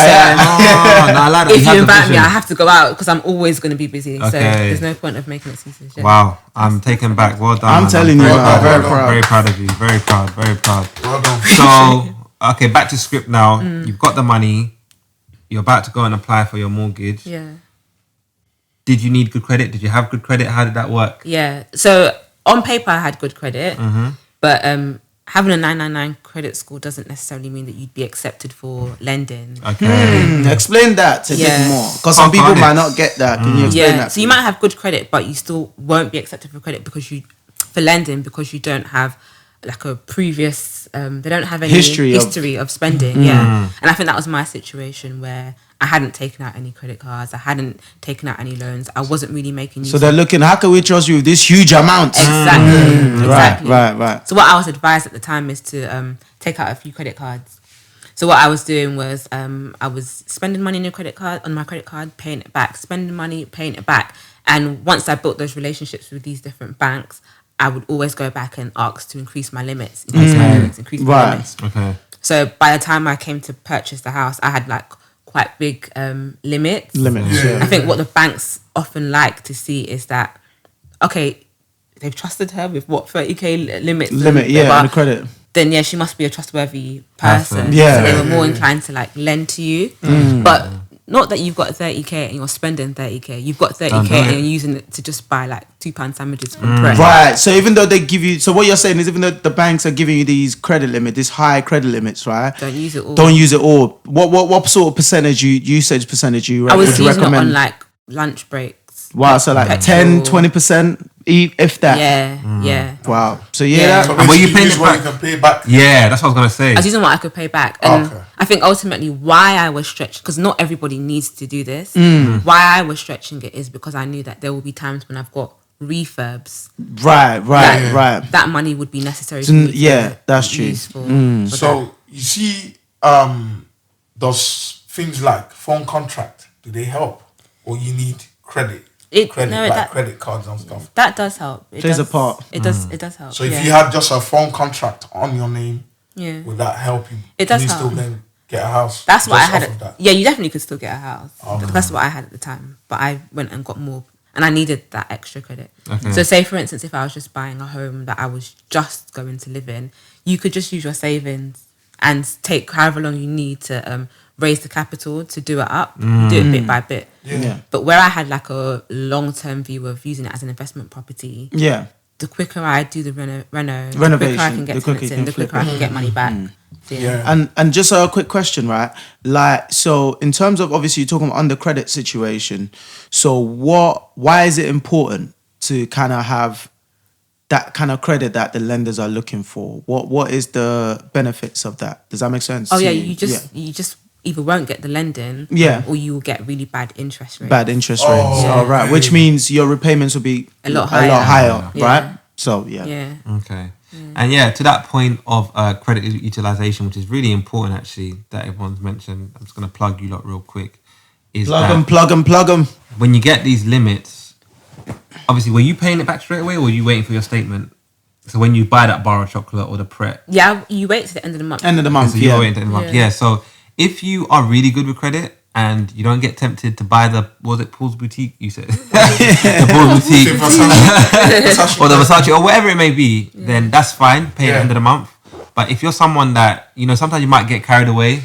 I like that. If you invite me, I have to go out because I'm always going to be busy. Okay. So there's no point of making excuses. Yeah. Wow. I'm taken back. Well done. I'm telling you, I'm very proud. Very proud of you. Very proud. Very proud. Well done. So, okay, back to script now. You've got the money. You're about to go and apply for your mortgage. Yeah. Did you need good credit? Did you have good credit? How did that work? Yeah. So on paper, I had good credit. But having a 999 credit score doesn't necessarily mean that you'd be accepted for lending. Okay. Explain that a bit more. Because some people might not get that. Can you explain that? So you might have good credit, but you still won't be accepted for credit for lending because you don't have like a previous, they don't have any history of spending. Yeah. And I think that was my situation where I hadn't taken out any credit cards. I hadn't taken out any loans. I wasn't really making use. So they're looking, how can we trust you with this huge amount? Exactly. Right. So what I was advised at the time is to take out a few credit cards. So what I was doing was I was spending money on my credit card, paying it back, spending money, paying it back. And once I built those relationships with these different banks, I would always go back and ask to increase my limits, increase my limits. Okay. So by the time I came to purchase the house, I had like quite big limits. I think what the banks often like to see is that, okay, they've trusted her with what, 30k limit, on the credit. Then she must be a trustworthy person. Yeah. So they were more inclined to like lend to you. But not that you've got 30k and you're spending 30k. You've got 30k and you're using it to just buy like £2 sandwiches from Pret. Right. So even though they give you, so what you're saying is even though the banks are giving you these credit limits, these high credit limits, right? Don't use it all. Don't use it all. What sort of usage percentage you I was would you using recommend? it on like lunch breaks. Wow. So like 10, 20%, if that. Yeah. Wow. So So and were you paying it back? You can pay back. Yeah, that's what I was going to say. I was using what I could pay back. And I think ultimately why I was stretched, because not everybody needs to do this, why I was stretching it is because I knew that there will be times when I've got refurbs. Right. That money would be necessary So, for me to that's true. use for So you see, does things like phone contract, do they help? Or you need credit? Credit cards and stuff. That does help. Plays a part. It does help. So if you had just a phone contract on your name, would that help you? It does Can you help. still then get a house? That's what I had. Off of that? Yeah, you definitely could still get a house. That's what I had at the time. But I went and got more. And I needed that extra credit. Okay. So say, for instance, if I was just buying a home that I was just going to live in, you could just use your savings and take however long you need to raise the capital to do it up, do it bit by bit. Yeah. But where I had like a long-term view of using it as an investment property, the quicker I do the renovation, the quicker I can get tenants in, the quicker I can get money back. And just a quick question, right? Like, so in terms of, obviously you're talking about under credit situation. So why is it important to kind of have that kind of credit that the lenders are looking for? What is the benefits of that? Does that make sense? Oh yeah, you just either won't get the lending, or you will get really bad interest rates. All right, which means your repayments will be a lot higher, right? So Okay. And to that point of credit utilization, which is really important actually, that everyone's mentioned. I'm just going to plug you lot real quick. Plug them. When you get these limits, obviously, were you paying it back straight away or were you waiting for your statement? So when you buy that bar of chocolate or the Pret? Yeah, you wait to the end of the month. So you're waiting to the end of the month. Yeah, so if you are really good with credit and you don't get tempted to buy Paul's Boutique, you said? The Paul's Boutique. Or the Versace or whatever it may be, then that's fine, pay at the end of the month. But if you're someone that, sometimes you might get carried away,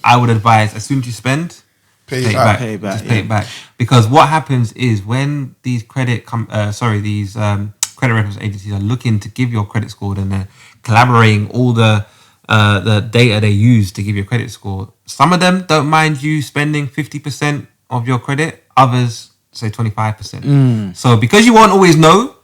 I would advise as soon as you spend, pay it back. Just pay it back. Because what happens is when these credit reference agencies are looking to give your credit score, and they're collaborating all the data they use to give you a credit score. Some of them don't mind you spending 50% of your credit. Others say 25%. So because you won't always know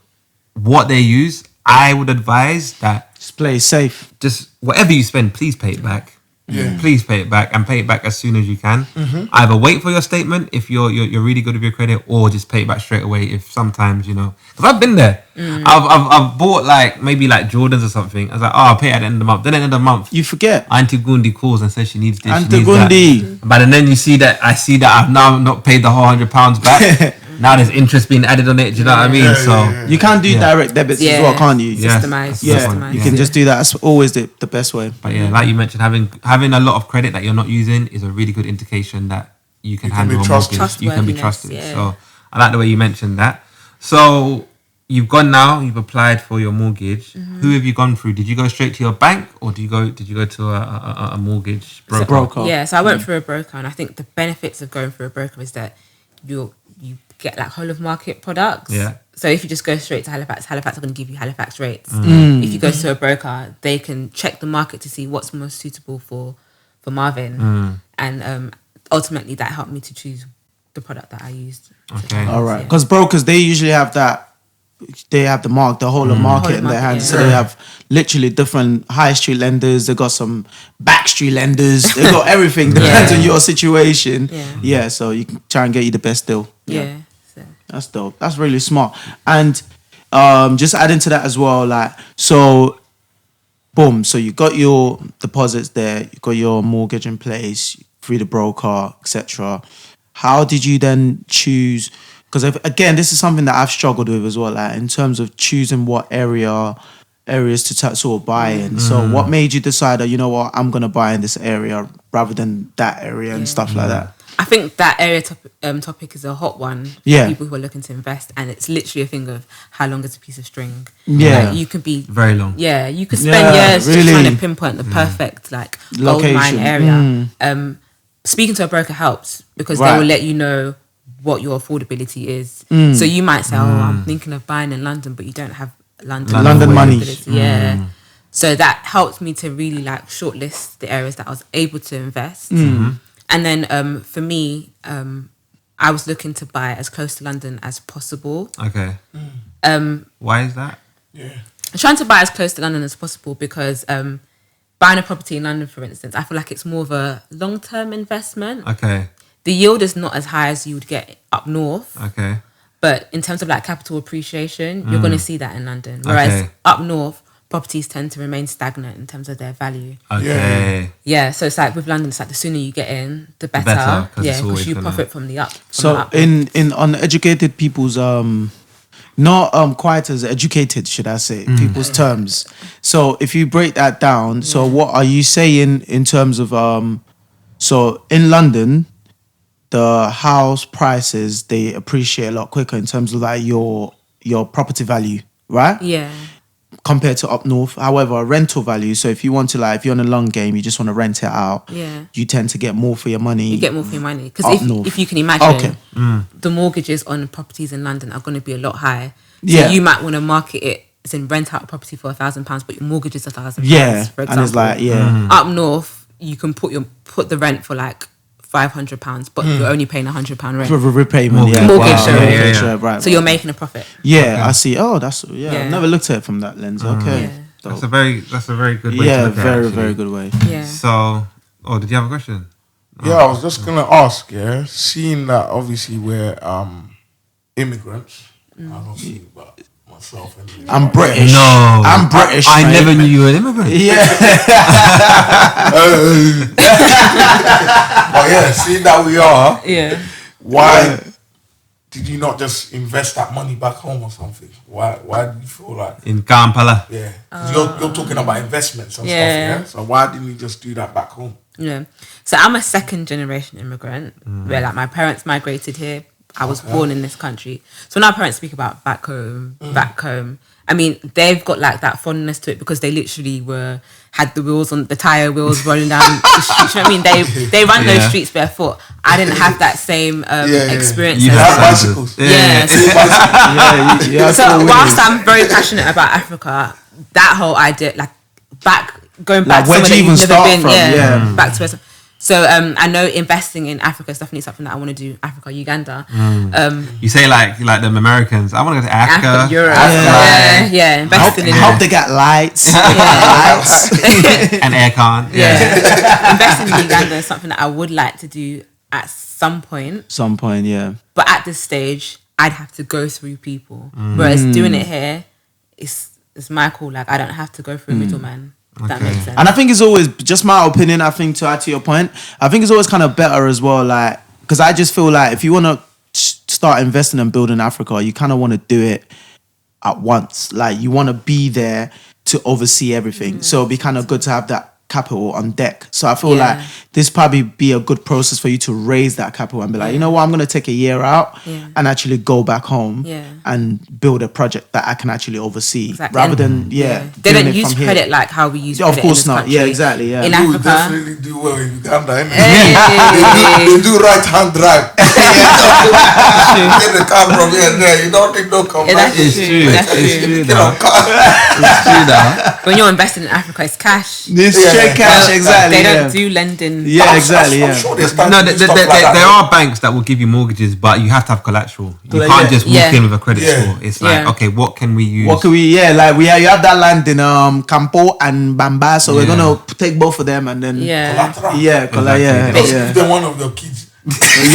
what they use, I would advise that Just play safe. Just whatever you spend, please pay it back. Yeah. Please pay it back and pay it back as soon as you can. Mm-hmm. Either wait for your statement if you're really good with your credit, or just pay it back straight away. If sometimes because I've been there. I've bought maybe Jordans or something. I was like, I'll pay it at the end of the month. Then at the end of the month, You forget. Auntie Gundi calls and says she needs this. Auntie she needs Gundi. that. But and then I see that I've now not paid the whole £100 back. Now there's interest being added on it. Do you know what I mean? You can do direct debits as well, can't you? Yeah. Systemized. Yeah, you can just do that. That's always the best way. But like you mentioned, having a lot of credit that you're not using is a really good indication that you can handle a mortgage. You can be trusted. Yeah. So I like the way you mentioned that. So you've gone now. You've applied for your mortgage. Who have you gone through? Did you go straight to your bank, or did you go to a mortgage broker? Yeah, so I went through a broker, and I think the benefits of going through a broker is that you get whole of market products. Yeah. So if you just go straight to Halifax are going to give you Halifax rates. If you go to a broker, they can check the market to see what's most suitable for Marvin, and ultimately that helped me to choose the product that I used. Okay. All right, because brokers, they usually have that. They have the whole of market in their hands. So they have literally different high street lenders. They got some back street lenders. They got everything. Depends on your situation. Yeah. So you can try and get you the best deal. Yeah. So. That's dope. That's really smart. And just adding to that as well, so boom. So you got your deposits there. You got your mortgage in place through the broker, etc. How did you then choose? Because again, this is something that I've struggled with as well, in terms of choosing what areas to sort of buy in. So what made you decide that, you know what, I'm going to buy in this area rather than that area and stuff like that? I think that area topic is a hot one for people who are looking to invest, and it's literally a thing of how long is a piece of string. Yeah. You could be very long. Yeah, you could spend years just trying to pinpoint the perfect gold mine area. Speaking to a broker helps because they will let you know what your affordability is. So you might say, I'm thinking of buying in London, but you don't have London money. Yeah. So that helped me to really shortlist the areas that I was able to invest. And then for me, I was looking to buy as close to London as possible. Okay. Why is that? I'm trying to buy as close to London as possible because buying a property in London, for instance, I feel like it's more of a long-term investment. Okay. The yield is not as high as you would get up north. Okay. But in terms of capital appreciation, you're going to see that in London. Whereas up north, properties tend to remain stagnant in terms of their value. Okay. Yeah, so it's with London, it's the sooner you get in, the better. Because you profit from the up. So in uneducated people's not quite as educated, should I say, people's terms. So if you break that down, so what are you saying in terms of so in London, the house prices, they appreciate a lot quicker in terms of your property value, right? Yeah. Compared to up north. However, rental value, so if you want to if you're on a long game, you just want to rent it out, you tend to get more for your money. You get more for your money. Because if you can imagine, the mortgages on properties in London are going to be a lot higher. So you might want to market it as in rent out a property for £1,000, but your mortgage is £1,000, for example. And it's Up north, you can put the rent for £500, but you're only paying £100 rent. For repayment, Mortgage, right. So you're making a profit. Yeah, I see. Oh, that's I've never looked at it from that lens. Okay. Yeah. That's a very good way to look at it. Yeah, very good way. Yeah. So, did you have a question? Yeah, I was just gonna ask. Yeah, seeing that obviously we're immigrants. I don't see, but myself. Anyway. I'm British. No, I'm British. I never knew you were an immigrant. Yeah. But yeah, seeing that we are. Yeah. Why did you not just invest that money back home or something? Why do you feel like in Kampala? Yeah, 'cause you're talking about investments and stuff. Yeah. So why didn't you just do that back home? Yeah. So I'm a second generation immigrant where my parents migrated here. I was born in this country. So when our parents speak about back home, I mean, they've got that fondness to it because they literally had the tire wheels rolling down the streets. You know what I mean? They run those streets barefoot. I didn't have that same experience. You have bicycles. So whilst I'm very passionate about Africa, that whole idea, going back where somewhere do you that even you've never start been, from? back to where. So I know investing in Africa is definitely something that I want to do. Africa, Uganda. You say like the Americans. I want to go to Africa, Europe. Yeah. Investing in help they get lights, and aircon. Yeah. Investing in Uganda is something that I would like to do at some point. Yeah. But at this stage, I'd have to go through people. Whereas doing it here, it's my call. Like I don't have to go through a middleman. That makes sense. And I think it's always, just my opinion, I think to add to your point, I think it's always kind of better as well, like, because I just feel like if you want to start investing and building Africa, you kind of want to do it at once. Like, you want to be there to oversee everything. So it'd be kind of good to have that capital on deck. So I feel like this probably be a good process for you to raise that capital and be like, you know what, I'm going to take a year out and actually go back home and build a project that I can actually oversee rather than they don't use credit like how we use credit. Of course not. Country. Yeah, exactly. Yeah. In You Africa, definitely do well in Uganda. They do right hand drive. Get the car from here and there. You don't need no come back. It's true. That's true. It's true though. When you're investing in Africa, it's cash. This straight cash, exactly. They don't do lending. Yeah, exactly. I'm sure they start No, doing stuff like that. there are banks that will give you mortgages, but you have to have collateral. You can't just walk in with a credit score. It's like, okay, what can we use? What can we? Yeah, like you have that land in Campo and Bamba, so we're gonna take both of them and then Collateral. yeah. They're one of your kids.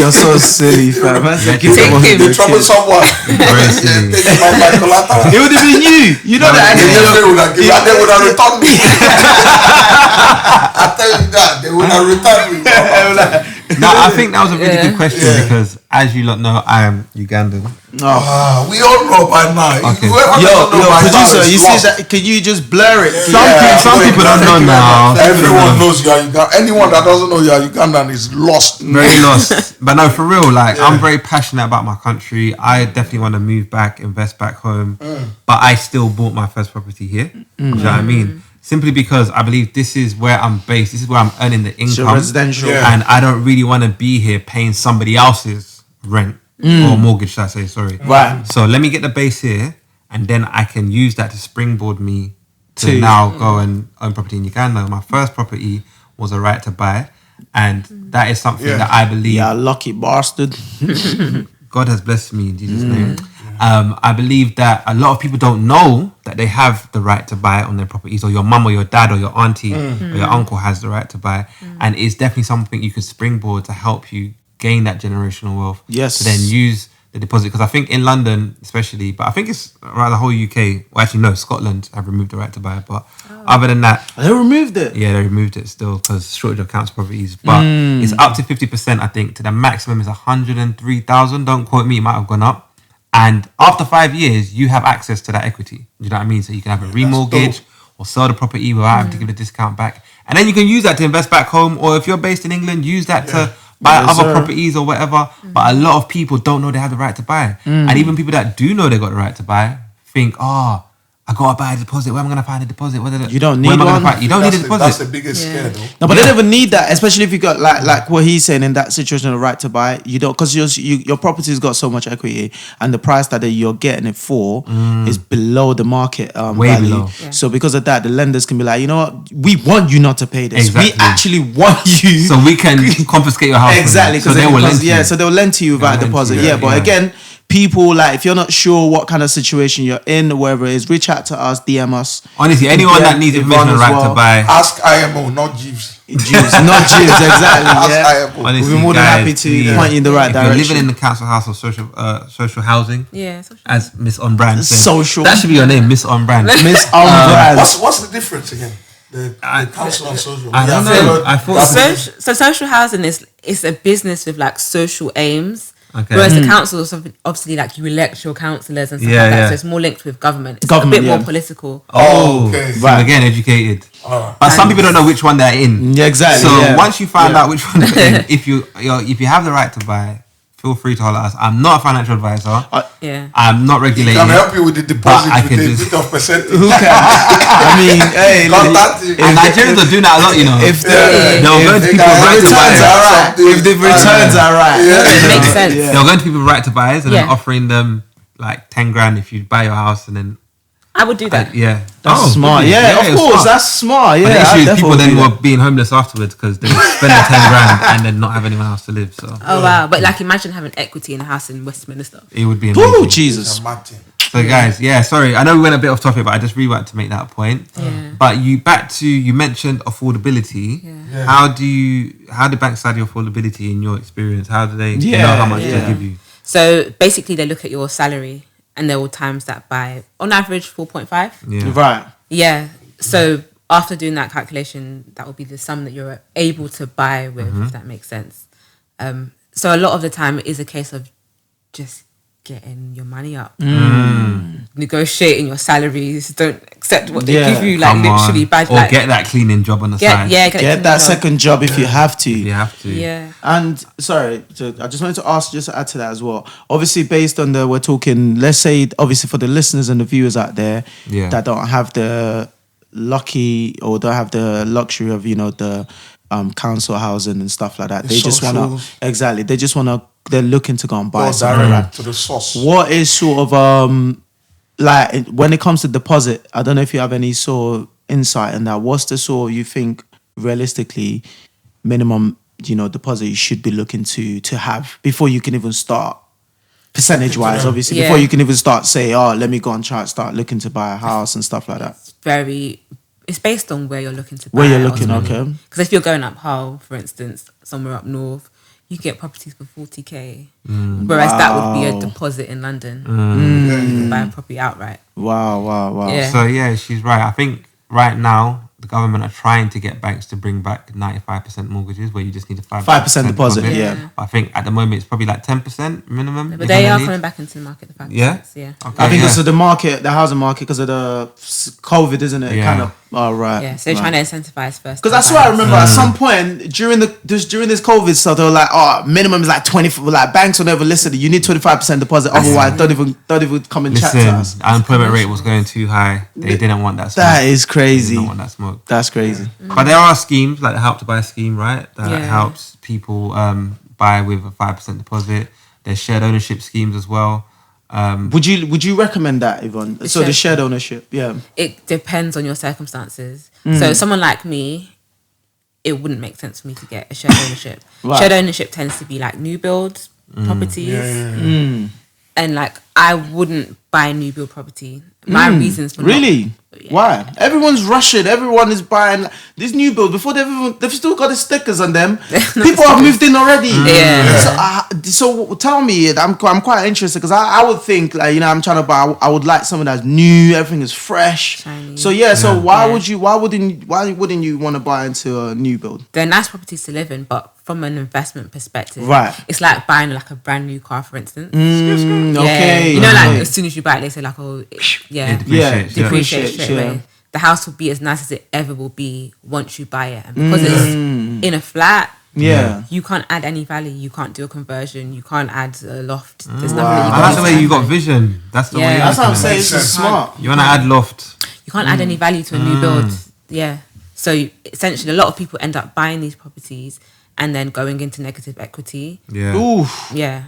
You're so silly, fam. Take him. They trouble someone. Very silly. Take him out by collateral. It would have been you. You know that. They would have returned me. I tell you that they would have returned me. No, I think that was a really good question because, as you lot know, I am Ugandan. We all know by now. Okay. Yo, producer, you see that? Can you just blur it? Some people don't know now. Everyone knows you are Ugandan. Anyone that doesn't know you are Ugandan is lost. Very lost. But no, for real, like I'm very passionate about my country. I definitely want to move back, invest back home. But I still bought my first property here. Do you know what I mean? Simply because I believe this is where I'm based. This is where I'm earning the income. Residential. And I don't really want to be here paying somebody else's rent or mortgage, should I say, sorry. Right. So let me get the base here and then I can use that to springboard me to now go and own property in Uganda. My first property was a right to buy. And that is something that I believe... Yeah, lucky bastard. God has blessed me in Jesus' name. I believe that a lot of people don't know that they have the right to buy on their properties, or your mum or your dad or your auntie or your uncle has the right to buy. And it's definitely something you could springboard to help you gain that generational wealth. Yes. To then use the deposit. Because I think in London especially, but I think it's around the whole UK, well actually no, Scotland have removed the right to buy. But other than that... They removed it? Yeah, they removed it still because shortage of council properties. But it's up to 50%, I think. To the maximum is 103,000. Don't quote me, it might have gone up. And after 5 years, you have access to that equity. You know what I mean? So you can have a remortgage or sell the property without having to give a discount back. And then you can use that to invest back home. Or if you're based in England, use that to buy other properties or whatever. But a lot of people don't know they have the right to buy. And even people that do know they got the right to buy think, I gotta buy a deposit. Where am I gonna find a deposit? You don't need one. You don't need a deposit. That's the biggest scare, though. No, but they never need that, especially if you got like what he's saying in that situation, the right to buy. You don't, because your property's got so much equity, and the price that you're getting it for is below the market way value. below. Yeah. So because of that, the lenders can be like, you know what, we want you not to pay this. Exactly. We actually want you, so we can confiscate your house. Exactly, so they will lend to you. So they'll lend to you without a deposit. But again, people, like, if you're not sure what kind of situation you're in, wherever it is, reach out to us, DM us. Honestly, anyone that needs information on right to buy, ask IMO, not Jeeves. Not Jeeves, exactly. Ask IMO. We'll be more than happy to point you in the right direction. If you're living in the council house or social housing, as Miss On Brand said, social. That should be your name, Miss On Brand. Miss On Brand. What's the difference again? The council and social. I don't know. I thought so social housing is a business with like social aims. Okay. Whereas the council is obviously like you elect your councillors and stuff like that, so it's more linked with government. It's a bit more political. Okay. So again, educated. But some people don't know which one they're in. Yeah, exactly. So once you find out which one they're in, if you have the right to buy, feel free to holler at us. I'm not a financial advisor. I'm not regulated. Can help you with the deposit with a bit of percentage. Who can? I mean, hey, and Nigerians are doing that a lot, you know. If the returns are right, it makes sense. They're going to people right to buys and then offering them like 10 grand if you buy your house and then I would do that. That's smart. Yeah, of course, smart. That's smart. Yeah, but the issue is people then were were being homeless afterwards because they would spend their 10 grand and then not have anyone else to live. So wow! But like, imagine having equity in a house in Westminster. It would be amazing. Oh Jesus! So guys, sorry, I know we went a bit off topic, but I just really wanted to make that point. Yeah. But you mentioned affordability. Yeah. How do banks study affordability in your experience? How do they know how much they give you? So basically, they look at your salary and they will times that by, on average, 4.5. Yeah. Right. Yeah. So after doing that calculation, that will be the sum that you're able to buy with, if that makes sense. So a lot of the time, it is a case of just getting your money up, negotiating your salaries. Don't accept what they give you, like literally bad. Or get that cleaning job on the side. Yeah, get that second job if you have to. You have to. Yeah. And sorry, I just wanted to ask, just to add to that as well. Obviously, based on we're talking, let's say, obviously for the listeners and the viewers out there that don't have the lucky or don't have the luxury of the council housing and stuff like that. They just want to they're looking to go and buy something, right? To the source. What is sort of like when it comes to deposit? I don't know if you have any sort of insight in that. What's the sort you think realistically minimum deposit you should be looking to have before you can even start? Percentage wise, obviously, before you can even start let me go and start looking to buy a house and stuff like that. It's based on where you're looking to buy. Where you're looking, okay. Because if you're going up Hull, for instance, somewhere up north, you get properties for 40k. Whereas that would be a deposit in London. You can buy a property outright. Wow. Yeah. So she's right. I think right now the government are trying to get banks to bring back 95% mortgages where you just need a 5% deposit. Yeah. I think at the moment it's probably like 10% minimum. But they are coming back into the market, the 5%. Yeah? Yeah. Okay, I think because of the housing market, because of the COVID, isn't it? Yeah. Kind of. Oh, right. Yeah, so they're trying to incentivize first. Because that's what I remember at some point during this COVID stuff, they were like, minimum is like 20. Like banks will never listen. You need 25% deposit, otherwise don't even come and chat to us. Unemployment rate was going too high. They didn't want that smoke. That is crazy. They didn't want that smoke. That's crazy. But there are schemes like the Help to Buy scheme, right? That helps people buy with a 5% deposit. There's shared ownership schemes as well. Would you recommend that, Yvonne? The shared ownership, yeah. It depends on your circumstances. So someone like me, it wouldn't make sense for me to get a shared ownership. Right. Shared ownership tends to be like new build properties. And like I wouldn't buy a new build property. My reasons for really? Why? Everyone's rushing. Everyone is buying this new build before they've still got the stickers on them. People have moved in already. So tell me, I'm quite interested because I would think I'm trying to buy. I would like something that's new. Everything is fresh. Shiny. So So why wouldn't you want to buy into a new build? They're nice properties to live in, but from an investment perspective, right? It's like buying like a brand new car, for instance. Okay. Like as soon as you buy it, they say like, it depreciates straight away. The house will be as nice as it ever will be once you buy it, and because it's in a flat, you can't add any value. You can't do a conversion. You can't add a loft. There's nothing that you can. That's the way you got vision. That's the way. That's what I'm saying. It's smart. You want to add loft. You can't add any value to a new build. Yeah. So essentially, a lot of people end up buying these properties and then going into negative equity. Yeah. Oof. Yeah.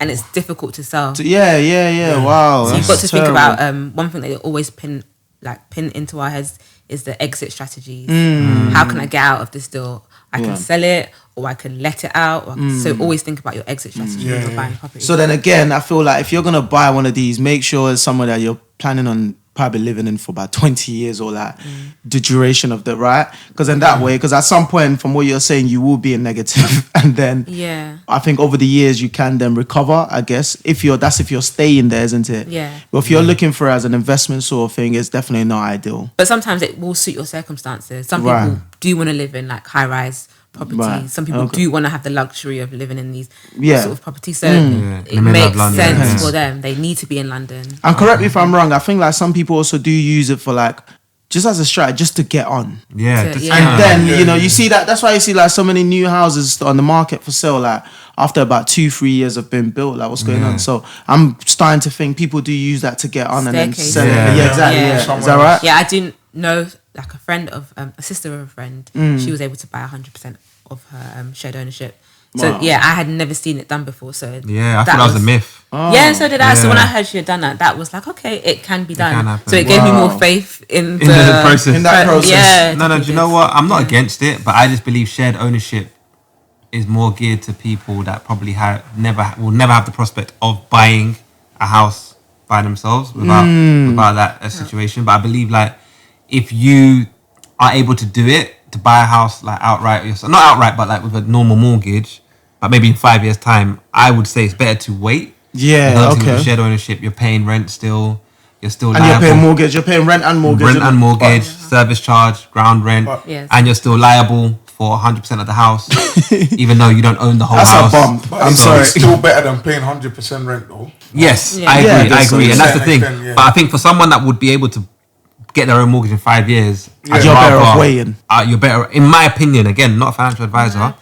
And it's difficult to sell. Yeah. Wow. So you've got to think about one thing that they always pin into our heads is the exit strategies. How can I get out of this deal? I can sell it, or I can let it out. So always think about your exit strategy when you're buying property. So then again, I feel like if you're gonna buy one of these, make sure it's somewhere that you're planning on probably living in for about 20 years or like the duration of the right, because in that way, because at some point from what you're saying you will be in negative and then I think over the years you can then recover, I guess, if you're staying there, isn't it? But if you're looking for it as an investment sort of thing, it's definitely not ideal. But sometimes it will suit your circumstances. Some people do want to live in like high rise properties. Some people do want to have the luxury of living in these sort of properties. So it makes sense for them. They need to be in London. And correct me if I'm wrong, I think like some people also do use it for like just as a strategy, just to get on. And then you see that's why you see like so many new houses on the market for sale like after about 2-3 years have been built, like what's going on. So I'm starting to think people do use that to get on and then sell it. Exactly. Is that right? Yeah, I didn't know like a friend of a sister of a friend, she was able to buy 100% of her shared ownership So Wow. yeah, I had never seen it done before. So Yeah, I thought that was a myth. Oh. Yeah, so did I. So when Yeah. I heard she had done that, that was like, okay, it can be done. can happen. So it gave me more Wow. faith in In the process. In that process. Yeah. No, do you know what? I'm not against it, but I just believe shared ownership is more geared to people that probably will never have the prospect of buying a house by themselves without that situation. But I believe like if you are able to do it, to buy a house like outright, not outright, but like with a normal mortgage, but maybe in 5 years' time, I would say it's better to wait. Yeah, Because obviously okay. with shared ownership, you're paying rent still. You're still And you're liable. paying mortgage. You're paying rent and mortgage. Rent isn't and it? mortgage, service charge, ground rent, Yes. and you're still liable for 100% of the house, even though you don't own the whole That's house. a bump. But I'm it's sorry. still better than paying 100% rent though. Yes, Yeah. I Yeah, agree, I I guess so. agree, and that's the To a thing. certain extent, yeah. But I think for someone that would be able to get their own mortgage in 5 years, I'd You're better rather- off waiting. You're better, in my opinion. Again, not a financial advisor,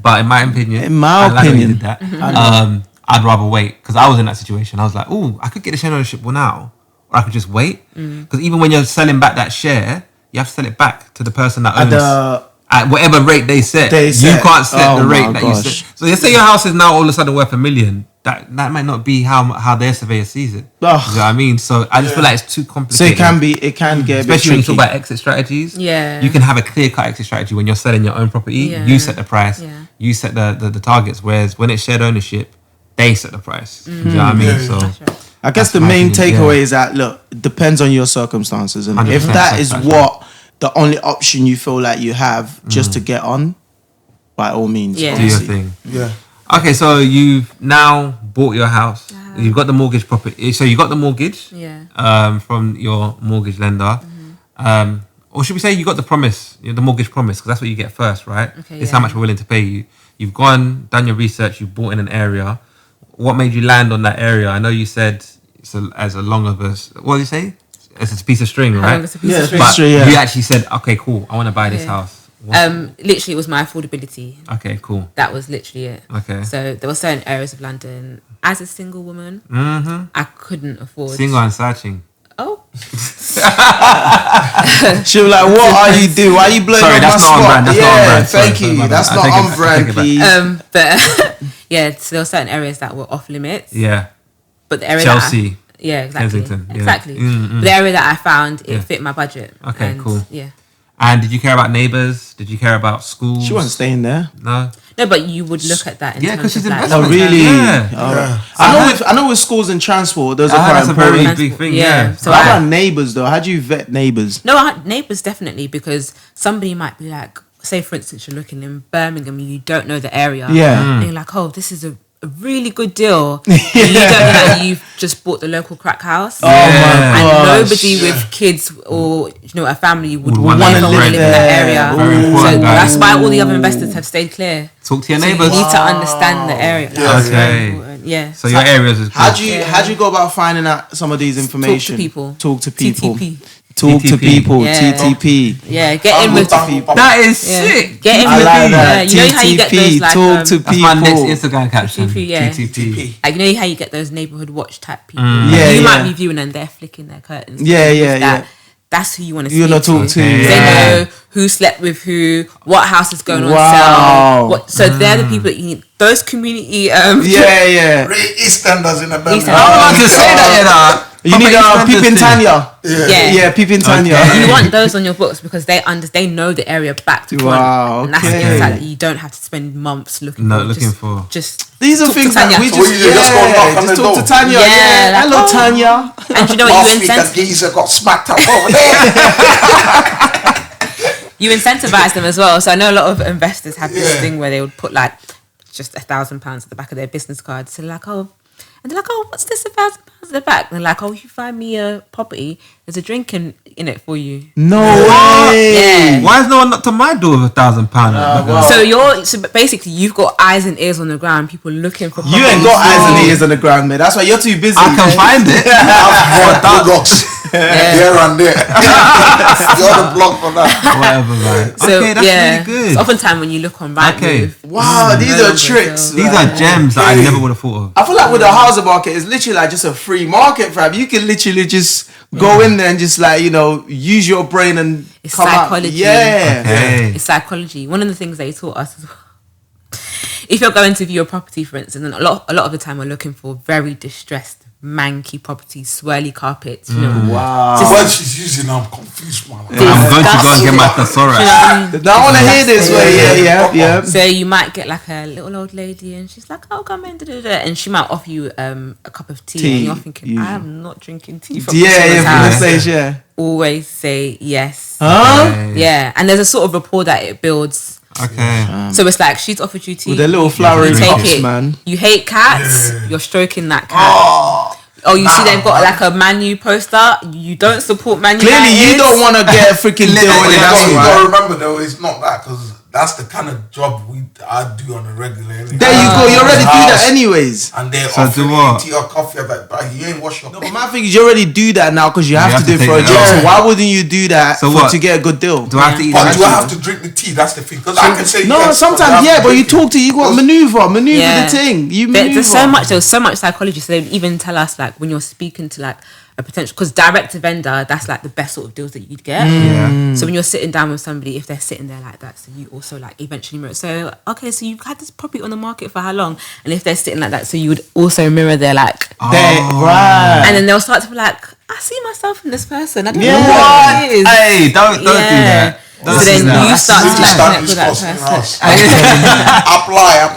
but in my opinion, In my I like that you opinion. did that. I'd rather wait because I was in that situation. I was like, oh, I could get the share ownership now, or I could just wait. Because even when you're selling back that share, you have to sell it back to the person that At owns. the- At whatever rate they set, They you set. can't set Oh the rate my that you gosh. set. So let's say your house is now all of a sudden worth $1 million. That might not be how their surveyor sees it. Ugh. You know what I mean? So I just feel like it's too So complicated. it can get a bit Especially when you tricky. talk about exit strategies. Yeah. You can have a clear cut exit strategy when you're selling your own property. Yeah. You set the price. Yeah. You set the targets. Whereas when it's shared ownership, they set the price. You know what I mean? Yeah. So I guess That's the my main opinion, takeaway yeah. is that look, it depends on your circumstances, and if 100% that is circumstances. what the only option you feel like you have just to get on, by all means, Yeah. do your obviously. thing. Yeah. Okay, so you've now bought your house. You've got the mortgage property. So you got the mortgage. Yeah. From your mortgage lender. Or should we say you got the promise, the mortgage promise, because that's what you get first, right? Okay, It's yeah. how much we're willing to pay you. You've gone, done your research, you've bought in an area. What made you land on that area? I know you said it's as long of a, what did you say? It's a piece of string, How right? long is a piece Yeah, of it's string? piece But of string, yeah. you actually said, okay, cool, I want to buy this Yeah. house. What's- Literally, it was my affordability. okay, cool. That was literally it. Okay. So there were certain areas of London, as a single woman, I couldn't afford. Single and searching. Oh, She was like, "What are you doing? Why are you blowing Sorry, up my that's not on spot?" brand, that's not on Yeah, brand. Sorry, thank sorry, you. my bad. That's I not take it on back, I brand, take it back. please. but yeah, so there were certain areas that were off limits. Yeah. But the area Chelsea, that yeah, exactly, Kensington, yeah. exactly. Mm-mm. But the area that I found, it Yeah. fit my budget. Okay, And, cool. Yeah. And did you care about neighbours? Did you care about schools? She wasn't staying there. No. No, but you would look at that in Yeah, 'cause terms she's of like, investment. Oh, really? Yeah. Alright. I know with schools and transport, those are quite That's a very important. big thing. Yeah. Yeah. So How I- about neighbours though? How do you vet neighbours? No, neighbours definitely, because somebody might be like, say for instance, you're looking in Birmingham, you don't know the area. Yeah. And you're like, oh, this is a really good deal. And you don't know that you've just bought the local crack house. Oh my And gosh. nobody with kids or a family would Would want to wanna live in live that there. area. Very So important, guys. that's why all the other investors have stayed clear. Talk to your So you neighbours. need to understand the area. Like, Yeah, it's very okay. important. Yeah. So your areas is How good. do you Yeah. how do you go about finding out some of these information? people. Talk to people. TTP. Talk to TTP. people. Yeah. TTP. Yeah, get in with people. That is yeah. sick. Get in I with like yeah, that. you know how you get those like talk to That's people. my next Instagram caption. TTP, yeah. TTP. like, you know how you get those neighborhood watch type people. Mm. Like, Yeah, you might yeah. be viewing and they're flicking their curtains. Yeah, Because yeah, that- yeah. That's who you want to You wanna speak talk to, Okay. They yeah. know who slept with who, what house is going on Wow. sale. So they're the people that you need. Those community Yeah, yeah. Really EastEnders in the Eastenders. Birmingham. I was about to say that, you know. You need Peeping Tanya. Yeah. Yeah, Peeping Tanya. Okay. You want those on your books because they know the area back to front. Wow, And that's okay. the insight that you don't have to spend months looking No, for. looking for. Just These are talk to things that Tanya. we So just, you just go knock on just the talk to door. Tanya. Yeah, Yeah, like, hello oh. Tanya. And you know what, Last you week a incentivize geezer got smacked up over there. you incentivize them as well. So I know a lot of investors have this Yeah. thing where they would put like just £1,000 at the back of their business card. So they're like, oh, and they're like, oh, what's this £1,000 at the back? And they're like, oh, if you find me a property, there's a drink in it for you. No way. Yeah. Why is no one knocked on my door with £1,000? wow. So basically you've got eyes and ears on the ground, people looking for You ain't got eyes and ears on the ground, man. That's why you're too busy. I can find it. I've bought bulldogs here and there. You're the block for that. Whatever, man. So Okay, that's yeah, really good. so oftentimes when you look on Okay. Rightmove, Wow, these are Over, tricks. so- These are gems that I never would have thought of. I feel like with the housing market, it's literally like just a free market, fam. You can literally just go in there and just like, use your brain and It's come psychology. out. Yeah. Okay. it's psychology. One of the things they taught us as well if you're going to view a property, for instance, and a lot of the time we're looking for very distressed, manky properties, swirly carpets. You know, wow. The word she's using, I'm confused, man. I'm going to go and get my thesaurus. I want to hear this way. Yeah. So you might get like a little old lady, and she's like, "Oh, come in," and she might offer you a cup of tea, and you're thinking, "I am not drinking tea from this house." Yeah. Always say yes. Huh? Yeah, and there's a sort of rapport that it builds. Okay. So it's like she's offered you tea with the little flowery cups, man. You hate cats. You're stroking that cat. Oh, you see, they've got like a Man U poster. You don't support Man U. Clearly, you don't want to get a freaking deal with that. You gotta remember though, it's not that, because that's the kind of job I do on a regular. Anyway. There you go. You already do that anyways. And they're offering you tea or coffee. I'm like, but you ain't wash your. No, but my thing is, you already do that now because you have to do it for a job. So why wouldn't you do that to get a good deal? Do I have to eat? But do I have to drink the tea? That's the thing. Because I can say no. Yes, sometimes but you talk to you got maneuver the thing. You maneuver. There's so much psychology. So they even tell us like when you're speaking to like a potential, because direct to vendor, that's like the best sort of deals that you'd get. So when you're sitting down with somebody, if they're sitting there like that, so you also like eventually mirror. So okay, so you've had this property on the market for how long? And if they're sitting like that, so you would also mirror their like right. And then they'll start to be like, I see myself in this person. I don't know what it is. Hey, don't do that. So then you start to connect with that person. Apply.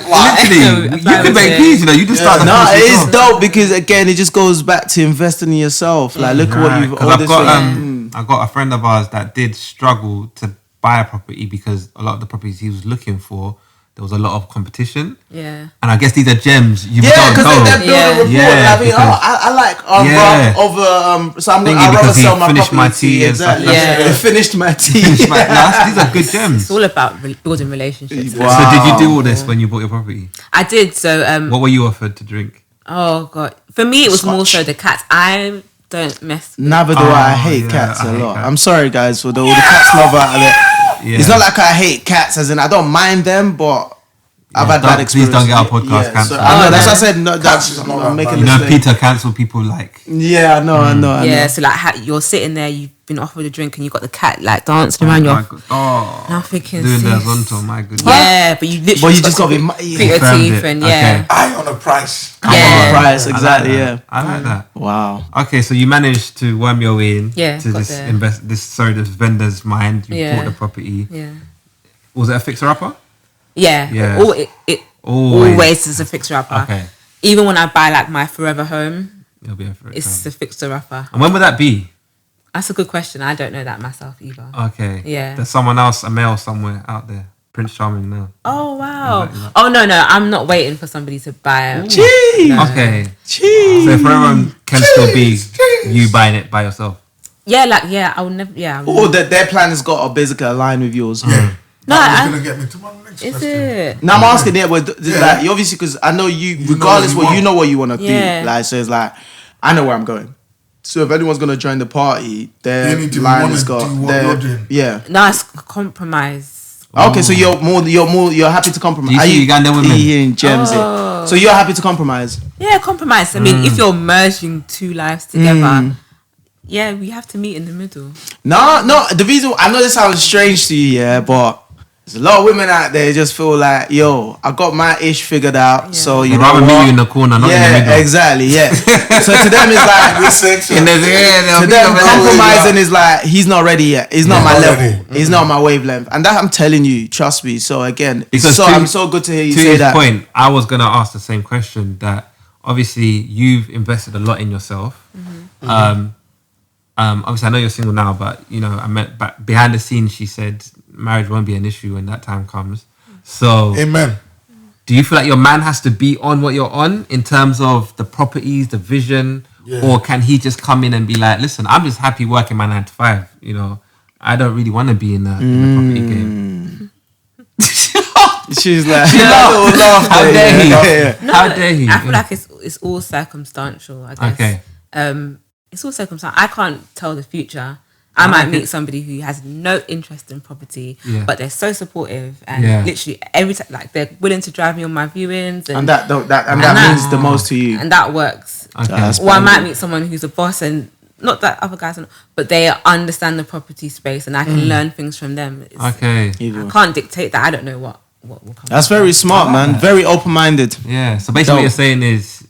Literally, you can make peace. You know, you just start. No, it is dope because again, it just goes back to investing in yourself. Like, look at what you've. I've got a friend of ours that did struggle to buy a property because a lot of the properties he was looking for, there was a lot of competition. Yeah. And I guess these are gems you don't know. Because they're building rapport. I mean, I like so I'd rather sell my property. My tea exactly. They finished my tea. These are good gems. It's all about building relationships. Wow. So did you do all this when you bought your property? I did. So what were you offered to drink? Oh God, for me it was more so the cats. I don't mess. Neither do I. I hate cats a lot. I'm sorry guys for all the cats lover out there. Yeah. It's not like I hate cats, as in I don't mind them, but I've had bad experience. Please don't get our podcast cancelled. So, I know, that's what I said. No, I'm making Peter cancel people like. Yeah, I know. Yeah, so like you're sitting there, you've been offered a drink, and you got the cat like dancing around your. And I'm thinking. Doing the zonto, my goodness. Yeah, but you literally. But you just got to be. Put your teeth and Eye on a price. On the price, exactly. Yeah, I like that. Wow. Okay, so you managed to worm your way in to this this vendor's mind. You bought the property. Yeah. Was it a fixer-upper? Yeah. It always is a fixer-upper. Okay. Even when I buy like my forever home, it'll be it's a fixer-upper. And when would that be? That's a good question. I don't know that myself either. Okay. Yeah. There's someone else, a male somewhere out there. Prince Charming now. Oh, wow. Oh, no. I'm not waiting for somebody to buy it. Cheese. No. Okay. Cheese. So forever can still be you buying it by yourself. Yeah, I would never. Yeah. Their plan has got to basically align with yours. No, that's gonna get me to my next question. Is it? Now I'm asking like obviously because I know you regardless you know what you want to do. Like so it's like I know where I'm going. So if anyone's gonna join the party, their line has got No, it's compromise. Okay, so you're happy to compromise. Do you see Uganda women? Hearing gems in. So you're happy to compromise. Yeah, compromise. I mean, if you're merging two lives together. Yeah, we have to meet in the middle. No. The reason I know this sounds strange to you, but there's a lot of women out there who just feel like, yo, I got my ish figured out. So you know, rather meet you in the corner, not in the middle. Exactly. Yeah. So to them it's like to them compromising is like he's not ready yet. He's not my level. He's not my wavelength. And that I'm telling you, trust me. So again, I'm so good to hear you say that. To his point, I was gonna ask the same question. That obviously you've invested a lot in yourself. Obviously I know you're single now, but you know I met back behind the scenes. She said marriage won't be an issue when that time comes. So, amen. Do you feel like your man has to be on what you're on in terms of the properties, the vision, or can he just come in and be like, listen, I'm just happy working my 9 to 5. You know, I don't really want to be in the property game. She's like, how dare he? No, how dare he? I feel like it's all circumstantial. I guess. Okay. It's all circumstantial. I can't tell the future. I might meet somebody who has no interest in property, but they're so supportive and literally every time, like they're willing to drive me on my viewings, and that means the most to you, and that works. Okay. Or I might meet someone who's a boss, and not that other guys, but they understand the property space, and I can learn things from them. I can't dictate that. I don't know what what will come. That's very smart, man. Very open-minded. Yeah. So basically, what you're saying is,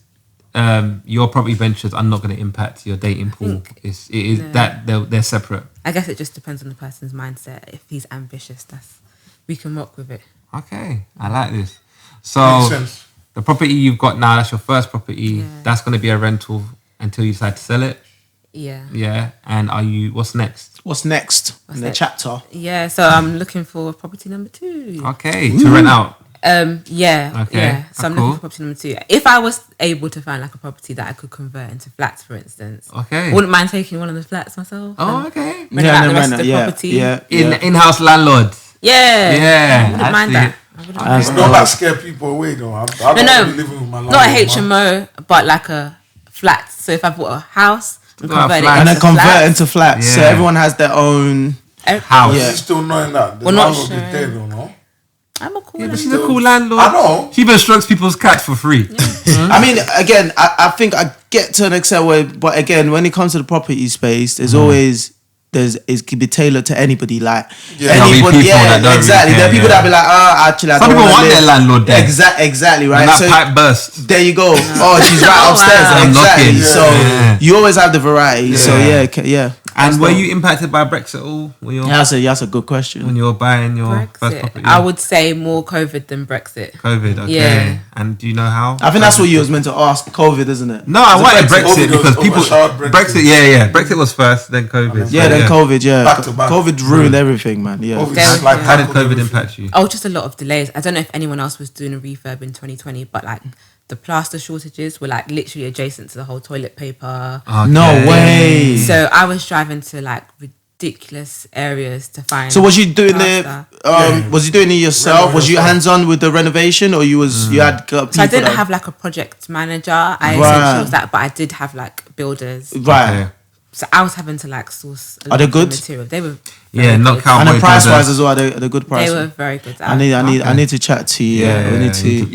your property ventures are not going to impact your dating pool. That they're separate. I guess it just depends on the person's mindset. If he's ambitious, we can rock with it. Okay, I like this. So the property you've got now, that's your first property. Yeah. That's going to be a rental until you decide to sell it. Yeah. Yeah. And what's next? What's next in the chapter? Yeah, so I'm looking for property number 2. Okay, to rent out. Yeah. Okay. Yeah. So I'm looking for property number 2. If I was able to find like a property that I could convert into flats, for instance, okay, I wouldn't mind taking one of the flats myself. Oh, okay. Rent out the rest of the property. In-house landlord. Yeah. Yeah. I wouldn't mind that. Don't like scare people away though. I don't be living with my not a HMO, but like a flat. So if I bought a house and convert it into flats, so everyone has their own house. Yeah. You're still knowing that the landlord is dead or no? I'm a cool but she's a cool landlord. I know. She even strokes people's cats for free. Yeah. I mean, again, I think I get to an extent where, but again, when it comes to the property space, there's always it can be tailored to anybody. Like anybody, exactly. There are people that be like, actually, I some don't people want live. Their landlord there. Exactly, right. And that so pipe burst. There you go. Oh, she's right upstairs. I'm Exactly. knocking. So you always have the variety. Yeah. So yeah. And were you impacted by Brexit at all? That's a good question. When you were buying your Brexit. first property, I would say more COVID than Brexit. COVID, okay. Yeah. And do you know how? I think that's what you was meant to ask. COVID, isn't it? No, I wanted Brexit because people. Brexit. Yeah. Brexit was first, then COVID. Then COVID. Yeah, back to back. COVID ruined everything, man. Yeah. How did COVID impact you? Oh, just a lot of delays. I don't know if anyone else was doing a refurb in 2020, but like the plaster shortages were like literally adjacent to the whole toilet paper. Okay. No way. So I was driving to like ridiculous areas to find. So was you doing it? Was you doing it yourself? Was you hands on with the renovation, or you had? People so I didn't have like a project manager. I essentially was that, but I did have like builders. Right. Okay. So I was having to like source. Are they good? Material. They were. Not cowboy. And the price wise as well. Are they good price? They were very good. I need to chat to you. Yeah, we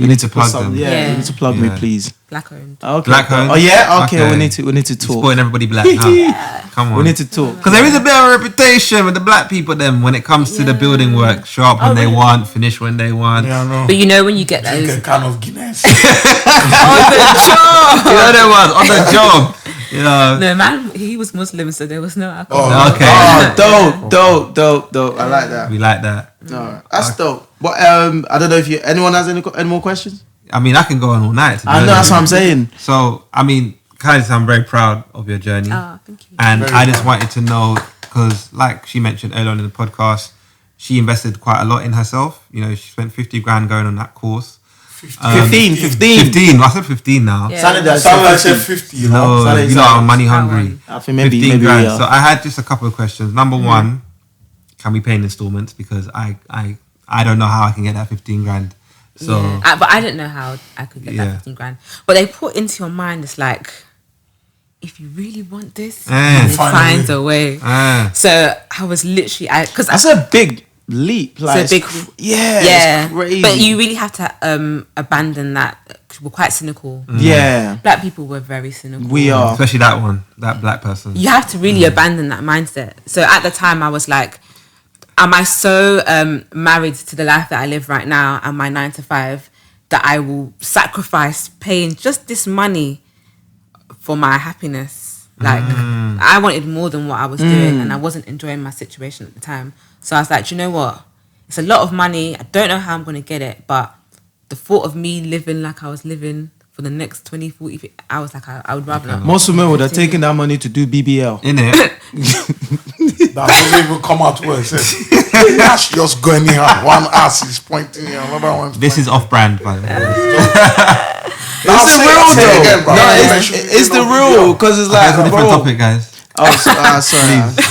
need to plug them. Yeah, you need to plug me, please. Black owned. Okay. Black owned. Oh yeah. Okay. We need to talk. Spoiling everybody black. Huh? Come on. We need to talk because there is a bit of a reputation with the black people. Then when it comes to the building work, show up when they want, finish when they want. Yeah, I know. But you know when you get those a can of Guinness on the job. You know there was on the job. You know. No man, he was Muslim, so there was no alcohol. Okay. Oh, dope. I like that. We like that. No, that's dope. But I don't know if anyone has any more questions. I mean, I can go on all night. I know, that's what I'm saying. So, I mean, Kaiser, I'm very proud of your journey. Oh, thank you. And I just wanted to know, because like she mentioned earlier on in the podcast, she invested quite a lot in herself. You know, she spent 50 grand going on that course. 15. 15. Well, I said 15 now. Yeah. Saturday said 50, you know. No, you know, I'm money hungry. I think maybe 15 grand. So I had just a couple of questions. Number one, can we pay in installments? Because I don't know how I can get that 15 grand. So, but I didn't know how I could get that 15 grand. But they put into your mind, it's like, if you really want this, you find a way. So I was literally, because that's a big leap. Like, it's a big, it's crazy. But you really have to abandon that. We're quite cynical. Yeah, black people were very cynical. We are, especially that one, that black person. You have to really abandon that mindset. So at the time, I was like, am I so married to the life that I live right now and my 9 to 5 that I will sacrifice paying just this money for my happiness? Like, I wanted more than what I was doing, and I wasn't enjoying my situation at the time. So I was like, do you know what? It's a lot of money. I don't know how I'm going to get it, but the thought of me living like I was living for the next 20, 40, I was like, I would rather not. Most women would have taken that money to do BBL. Innit? That doesn't even come out where it says that's just going here. One ass is pointing here, another one. This is off brand, by the way. It's the real though. No, it's the real because it's like a different topic, guys. Oh, sorry.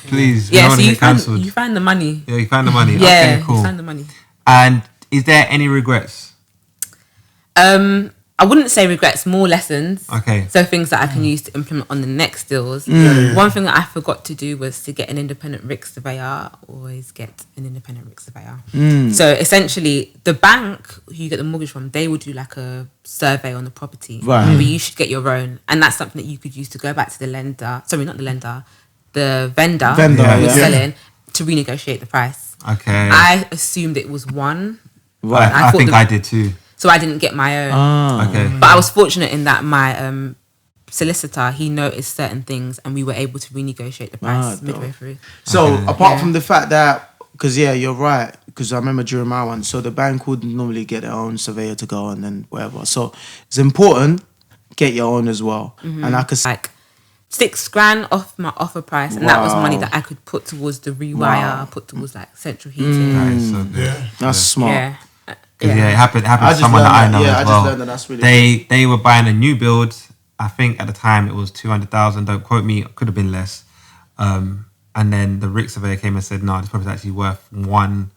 Please. Yeah, so you find the money. Yeah, you found the money. Yeah, okay, cool. You found the money. And is there any regrets? I wouldn't say regrets, more lessons. Okay. So things that I can use to implement on the next deals. One thing that I forgot to do was to get an independent RIC surveyor. Always get an independent RIC surveyor. So essentially, the bank who you get the mortgage from, they will do like a survey on the property. Right. But you should get your own. And that's something that you could use to go back to the lender. Sorry, not the lender. The vendor who's selling to renegotiate the price. Okay. I assumed it was one Right. I think I did too. So I didn't get my own. Okay. But I was fortunate in that my solicitor, he noticed certain things and we were able to renegotiate the price midway through. So apart from the fact that, because you're right, because I remember during my one, so the bank would normally get their own surveyor to go and then whatever. So it's important, get your own as well. And I could like $6,000 off my offer price, and that was money that I could put towards the rewire, put towards like central heating. That is so good. That's smart. Yeah. It happened to someone that I know as well. I just learned that that's really they were buying a new build. I think at the time it was 200,000. Don't quote me. It could have been less. And then the RIC surveyor came and said, no, this property is actually worth one.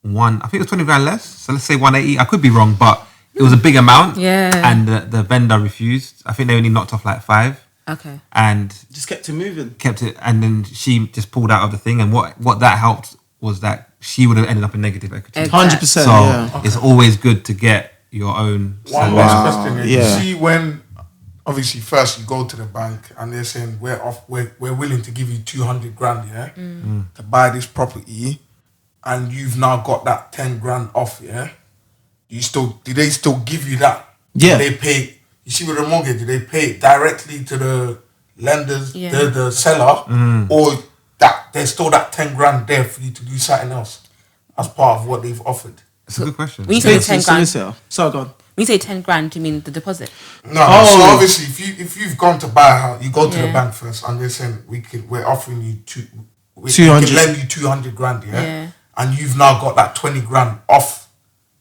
I think it was 20 grand less. So let's say 180. I could be wrong, but it was a big amount. Yeah. And the vendor refused. I think they only knocked off like 5. Okay. And just kept it moving. Kept it, and then she just pulled out of the thing. And what that helped was that she would have ended up in negative equity. 100%. So it's always good to get your own. One last question. You see, when obviously first you go to the bank and they're saying we're willing to give you 200 grand, to buy this property, and you've now got that 10 grand off, do they still give you that? Yeah. Do they pay? You see, with the mortgage, do they pay it directly to the lenders, the seller, or that there's still that 10 grand there for you to do something else as part of what they've offered? It's a good question. When you say 10 grand, so go on. When you say 10 grand, do you mean the deposit? No. So obviously, if you've gone to buy a house, you go to the bank first, and they're saying we're offering you 200. We can lend you 200 grand, and you've now got that 20 grand off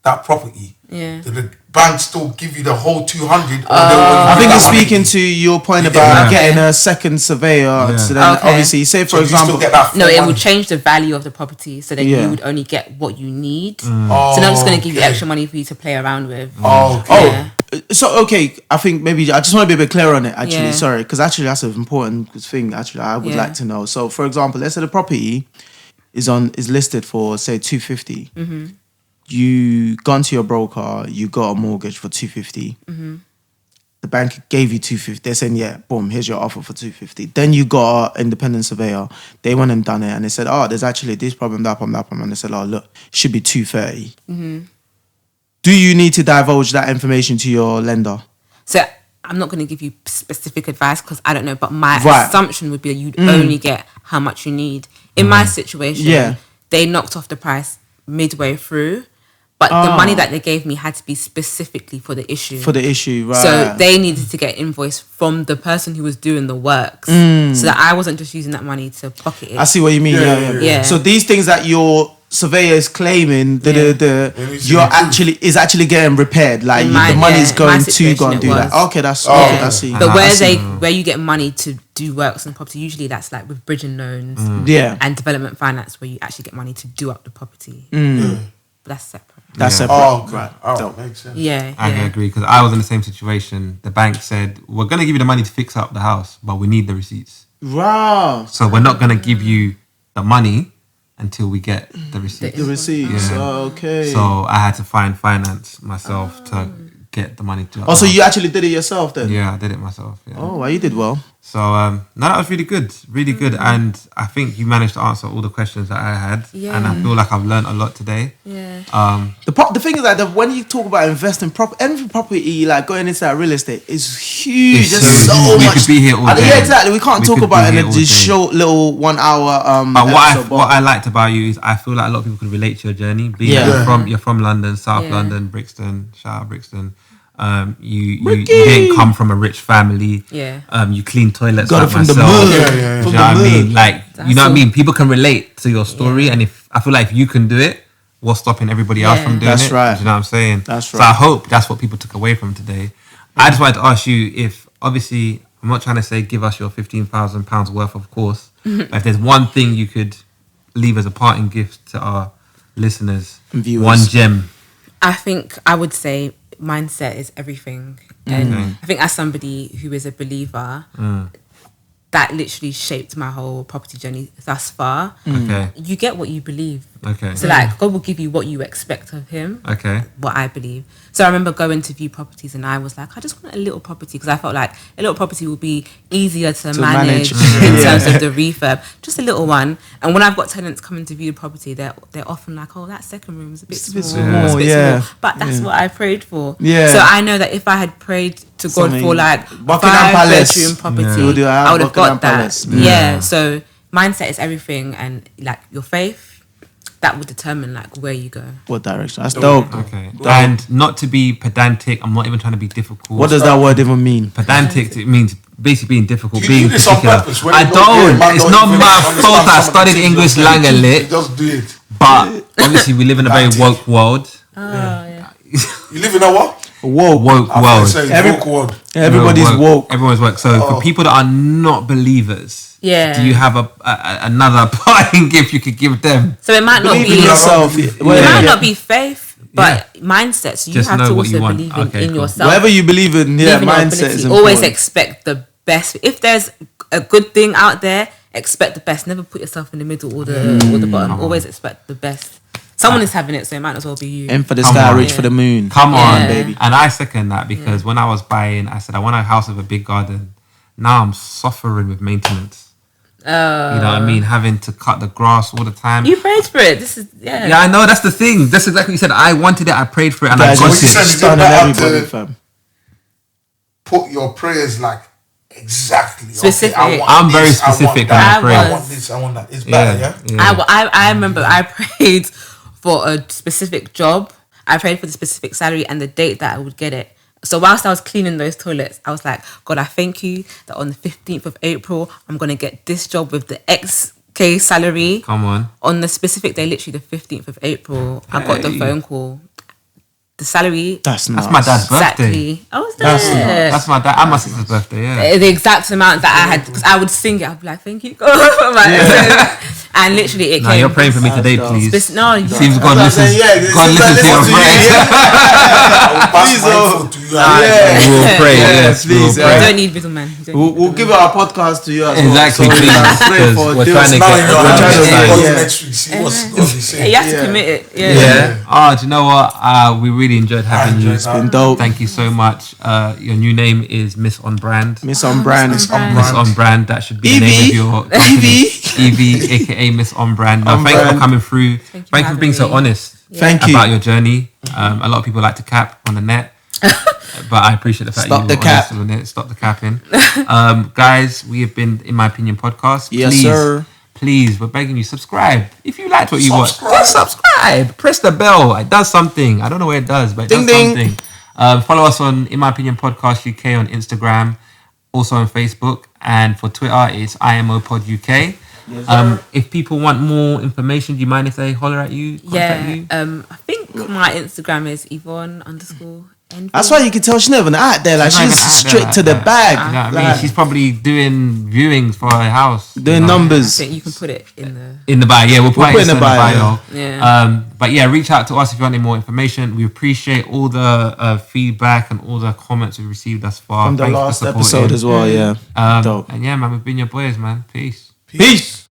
that property. Yeah. Do the bank still give you the whole 200? I think it's speaking to your point about getting a second surveyor. So then obviously, say for example, it would change the value of the property, so that you would only get what you need. So they're not just going to give you extra money for you to play around with. So I think maybe I just want to be a bit clearer on it. Actually, sorry, because actually that's an important thing. Actually, I would like to know. So, for example, let's say the property is listed for say 250. You gone to your broker, you got a mortgage for 250. The bank gave you 250. They're saying, boom, here's your offer for 250. Then you got an independent surveyor. They went and done it, and they said, there's actually this problem, that problem, that problem. And they said, look, it should be 230. Do you need to divulge that information to your lender? So I'm not going to give you specific advice because I don't know, but my assumption would be that you'd only get how much you need. In my situation, they knocked off the price midway through. But the money that they gave me had to be specifically for the issue. For the issue, right. So they needed to get invoice from the person who was doing the works. So that I wasn't just using that money to pocket it. I see what you mean. Yeah. So these things that your surveyor is claiming, is actually getting repaired. Like the money's going to go and do that. Okay, that's okay. I see. But where you get money to do works on property, usually that's like with bridging loans and development finance, where you actually get money to do up the property. But that's separate. That's separate. Right. Makes sense. I can agree, because I was in the same situation. The bank said, we're going to give you the money to fix up the house, but we need the receipts. Wow. So we're not going to give you the money until we get the receipts. The receipts. Okay. So I had to find finance myself to get the money to. So you actually did it yourself then? Yeah, I did it myself. Yeah. Oh, well, you did well. So that was really good, and I think you managed to answer all the questions that I had, and I feel like I've learned a lot today. The thing is that when you talk about investing any property, like going into that real estate, is huge. There's so much. We could be here all day. Yeah, exactly. We can't talk about it in a short little 1 hour. But what I liked about you is I feel like a lot of people could relate to your journey. You're from London, South London, Brixton. Shout out Brixton. You didn't come from a rich family. You clean toilets got like it from myself. the mud. You know what I mean? Like, you know what I mean? People can relate to your story, and if I feel like if you can do it, what's stopping everybody else from doing that's it? Right. You know what I'm saying? That's right. So I hope that's what people took away from today. I just wanted to ask you if, obviously, I'm not trying to say give us your £15,000 worth, of course. But if there's one thing you could leave as a parting gift to our listeners, and viewers, one gem. I think I would say mindset is everything. And I think as somebody who is a believer, that literally shaped my whole property journey thus far. You get what you believe. Okay. So like God will give you what you expect of Him. Okay. What I believe. So I remember going to view properties and I was like, I just want a little property because I felt like a little property would be easier to manage in terms of the refurb. Just a little one. And when I've got tenants coming to view the property, they're often like, oh, that second room is a bit small. It's a bit small. But that's what I prayed for. Yeah. So I know that if I had prayed to God for like Buckingham Palace bedroom property, I would have got that. Yeah. So mindset is everything, and like your faith, that will determine like where you go. What direction? That's dope. Okay. And not to be pedantic, I'm not even trying to be difficult. What does that word even mean? Pedantic, it means basically being difficult, You being do this on particular. purpose when I you don't. know It's not my fault. I studied things English you're lang saying. a lit. Just do it. But obviously we live in a very woke world. You live in a what? Woke world. Woke world. Everybody's woke. Everyone's woke. So for people that are not believers, do you have another parting gift you could give them? So it might not Believe be in yourself. It might not be faith, but mindset. So you Just have know to what you also want. believe in yourself. Whatever you believe in, Believe in your mindset ability. is Always important. expect the best. If there's a good thing out there, expect the best. Never put yourself in the middle or the bottom. Always expect the best. Someone is having it, so it might as well be you. Aim for the sky, reach for the moon. Come on, baby. And I second that because when I was buying, I said I want a house with a big garden. Now I'm suffering with maintenance. You know what I mean? Having to cut the grass all the time. You prayed for it. This is Yeah, I know. That's the thing. That's exactly what you said. I wanted it. I prayed for it, and Guys, I got you said it. you don't have everybody, fam. Put your prayers like exactly specific. Okay, I'm very specific when I pray. I want this. I want that. It's better. Yeah. I remember I prayed for a specific job. I prayed for the specific salary and the date that I would get it. So whilst I was cleaning those toilets, I was like, God, I thank you that on the 15th of April, I'm going to get this job with the XK salary. Come on. On the specific day, literally the 15th of April, I got the phone call. The salary. That's my dad's birthday. Exactly. I was there. That's my dad and my sister's birthday, yeah. The exact amount that I had, because I would sing it. I'd be like, thank you, God. And literally it came. You're praying for me today, please. No, seems God listens. God listens to your prayers. Please, we'll pray. Yes, please. You don't need middleman. We'll give our podcast to you as exactly, well. please. We're trying to get next week. See what's God is saying. You have to commit it. Yeah. Oh, do you know what? We really enjoyed having you. It's been dope. Thank you so much. Your new name is Miss On Brand. Miss On Brand. Miss On Brand. That should be the name of your company. Evie, aka Miss On Brand. No, thank you for coming through. Thank you for being so honest. Thank you about your journey. A lot of people like to cap on the net. But I appreciate the fact Stop you the were cap. honest on it. Stop the capping. Guys, we have been, in my opinion, podcast. Yes, sir. Please, we're begging you, subscribe. If you liked what you watched, just subscribe. Press the bell. It does something. I don't know what it does, but it does something. Follow us on, in my opinion, Podcast UK on Instagram, also on Facebook, and for Twitter, it's IMO Pod UK. Yes, if people want more information, do you mind if they holler at you? I think my Instagram is Yvonne _ That's why you can tell she's not even out there. Like she's straight to the bag. You know what I mean? She's probably doing viewings for her house. Doing numbers. I think you can put it in the bio. Yeah, we'll put it in the bio. Yeah. But yeah, reach out to us if you want any more information. We appreciate all the feedback and all the comments we've received thus far. From the last episode as well. Yeah. And yeah, man, we've been your boys, man. Peace. Peace.